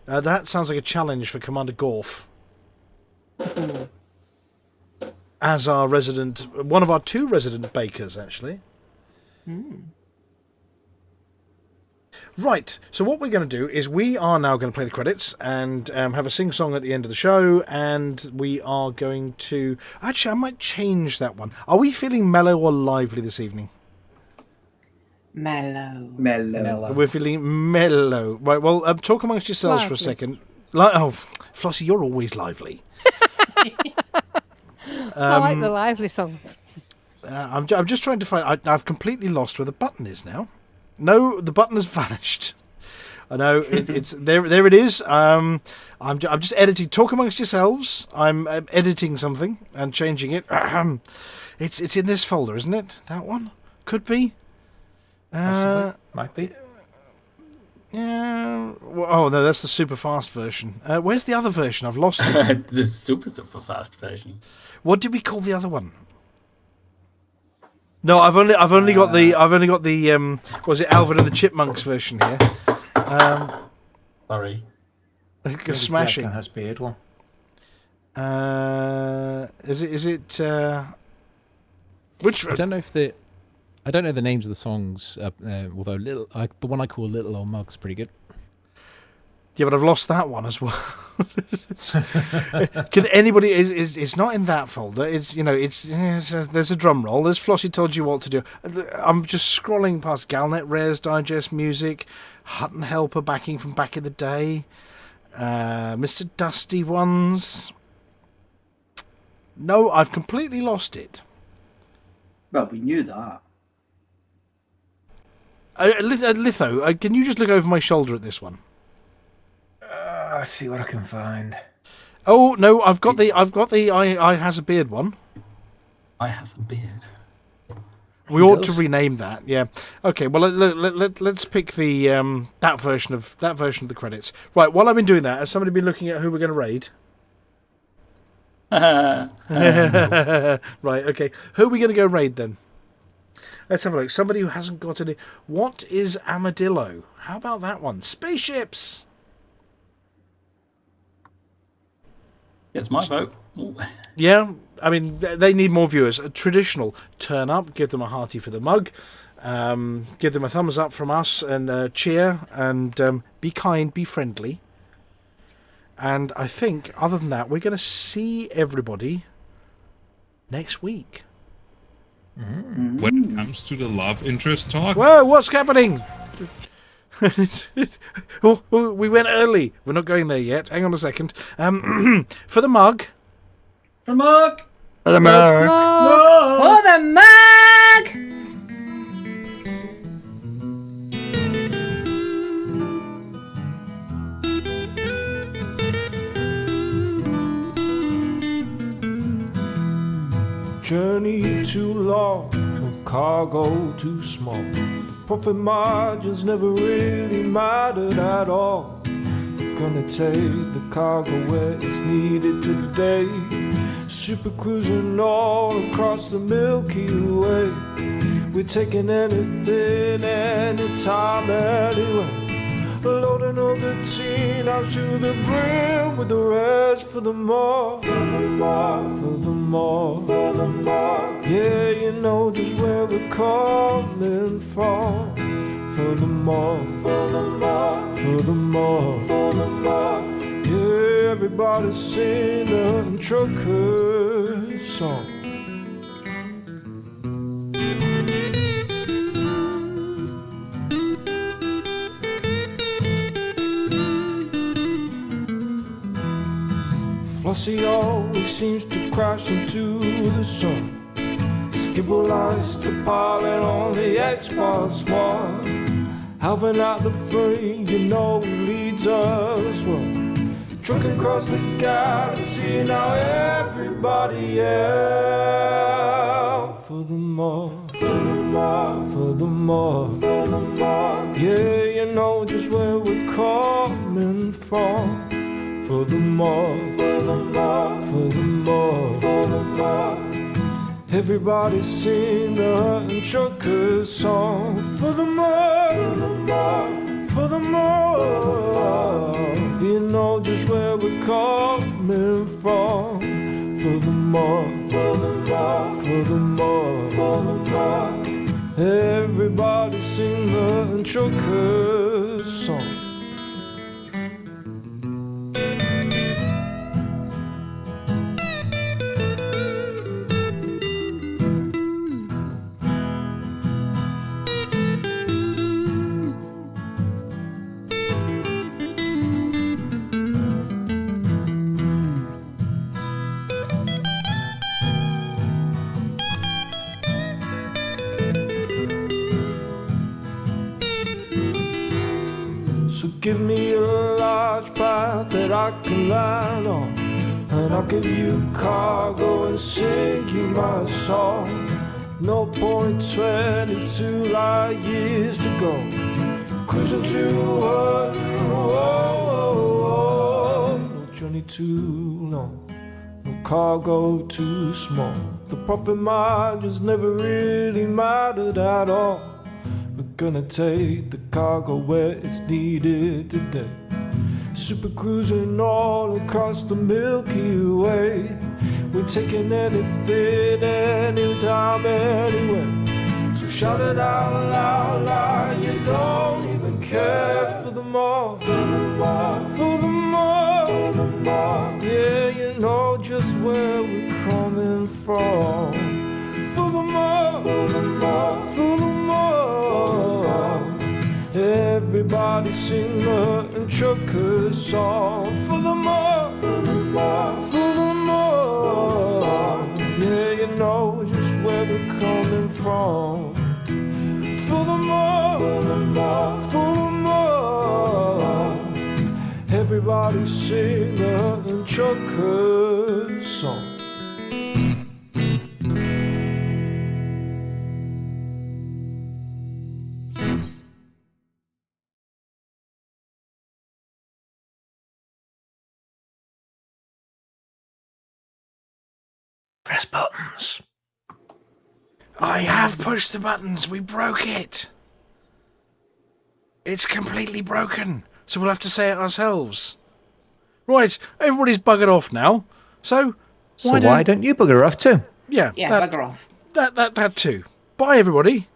That sounds like a challenge for Commander Gorf. As our one of our 2 resident bakers, actually. Right, so what we're going to do is we are now going to play the credits and have a sing-song at the end of the show, and we are going to... Actually, I might change that one. Are we feeling mellow or lively this evening? Mellow. We're feeling mellow. Right, well, talk amongst yourselves for a second. Flossy, you're always lively. I like the lively songs. I'm just trying to find... I've completely lost where the button is now. No, the button has vanished. I know it's there. There it is. I'm just editing. Talk amongst yourselves. I'm editing something and changing it. It's in this folder, isn't it? That one could be. Might be. Yeah. Oh no, that's the super fast version. Where's the other version? I've lost it. The super fast version. What did we call the other one? No, I've only got the was it Alvin and the Chipmunks version here? Sorry. Smashing. Has beard one. Is it which? I don't know the names of the songs. Although the one I call Little Old Mug's pretty good. Yeah, but I've lost that one as well. Can anybody? It's not in that folder. It's there's a drum roll. There's Flossy told you what to do. I'm just scrolling past Galnet Rare's Digest music, Hutton Helper backing from back in the day, Mr. Dusty Ones. No, I've completely lost it. Well, we knew that. Litho, can you just look over my shoulder at this one? I'll see what I can find. Oh no, I've got the I has a beard one. I has a beard. We ought to rename that. Yeah. Okay. Well, let's pick the that version of the credits. Right. While I've been doing that, has somebody been looking at who we're going to raid? Right. Okay. Who are we going to go raid then? Let's have a look. Somebody who hasn't got any. What is Armadillo? How about that one? Spaceships. It's my vote. Ooh. Yeah. I mean, they need more viewers. Traditional. Turn up. Give them a hearty for the mug. Give them a thumbs up from us and cheer and be kind, be friendly. And I think, other than that, we're going to see everybody next week. When it comes to the love interest talk... Whoa, what's happening? We went early. We're not going there yet. Hang on a second. For the mug. For the mug. For the mug. For the mug. Journey too long, no cargo too small. Profit margins never really mattered at all. We're gonna take the cargo where it's needed today. Super cruising all across the Milky Way. We're taking anything, anytime, anywhere. Loading all the teen out to the brim with the rest for the more. For the more, for the more, for the more. Yeah, you know just where we're coming from. For the more, for the more, for the more, for the more. Yeah, everybody sing the trucker song. Flossy always seems to crash into the sun. Skibble lies the pilot on the Xbox One. Halving out the frame, you know he leads us well. Trucking across the galaxy, now everybody out. For the more, for the more, for the more, for the more. Yeah, you know just where we're coming from. For the more, for the more, for the more, for the more. Everybody sing the Hutton Truckers song. For the more, for the more, for the more. You know just where we're coming from. For the more, for the more, for the more, for the more. Everybody sing the Hutton Truckers song. So give me a large path that I can land on, and I'll give you cargo and sing you my song. No point 22 light years to go, cruising to no journey too long, no cargo too small. The profit margins never really mattered at all. We're gonna take the cargo where it's needed today. Super cruising all across the Milky Way. We're taking anything, anytime, anywhere. So shout it out loud, loud. You don't even care. For the more, for the more, for the more, for the more. Yeah, you know just where we're coming from. For the more, for the more, for the more. Everybody sing the Hutton Truckers song. For the more, for the more, for the more. Yeah, you know just where we're coming from. For the more, for the and sing a Hutton Chuckers song. Press buttons. I have pushed the buttons. We broke it. It's completely broken, so we'll have to say it ourselves. Right, everybody's buggered off now. So why don't you bugger off too? Yeah, bugger off. That too. Bye, everybody.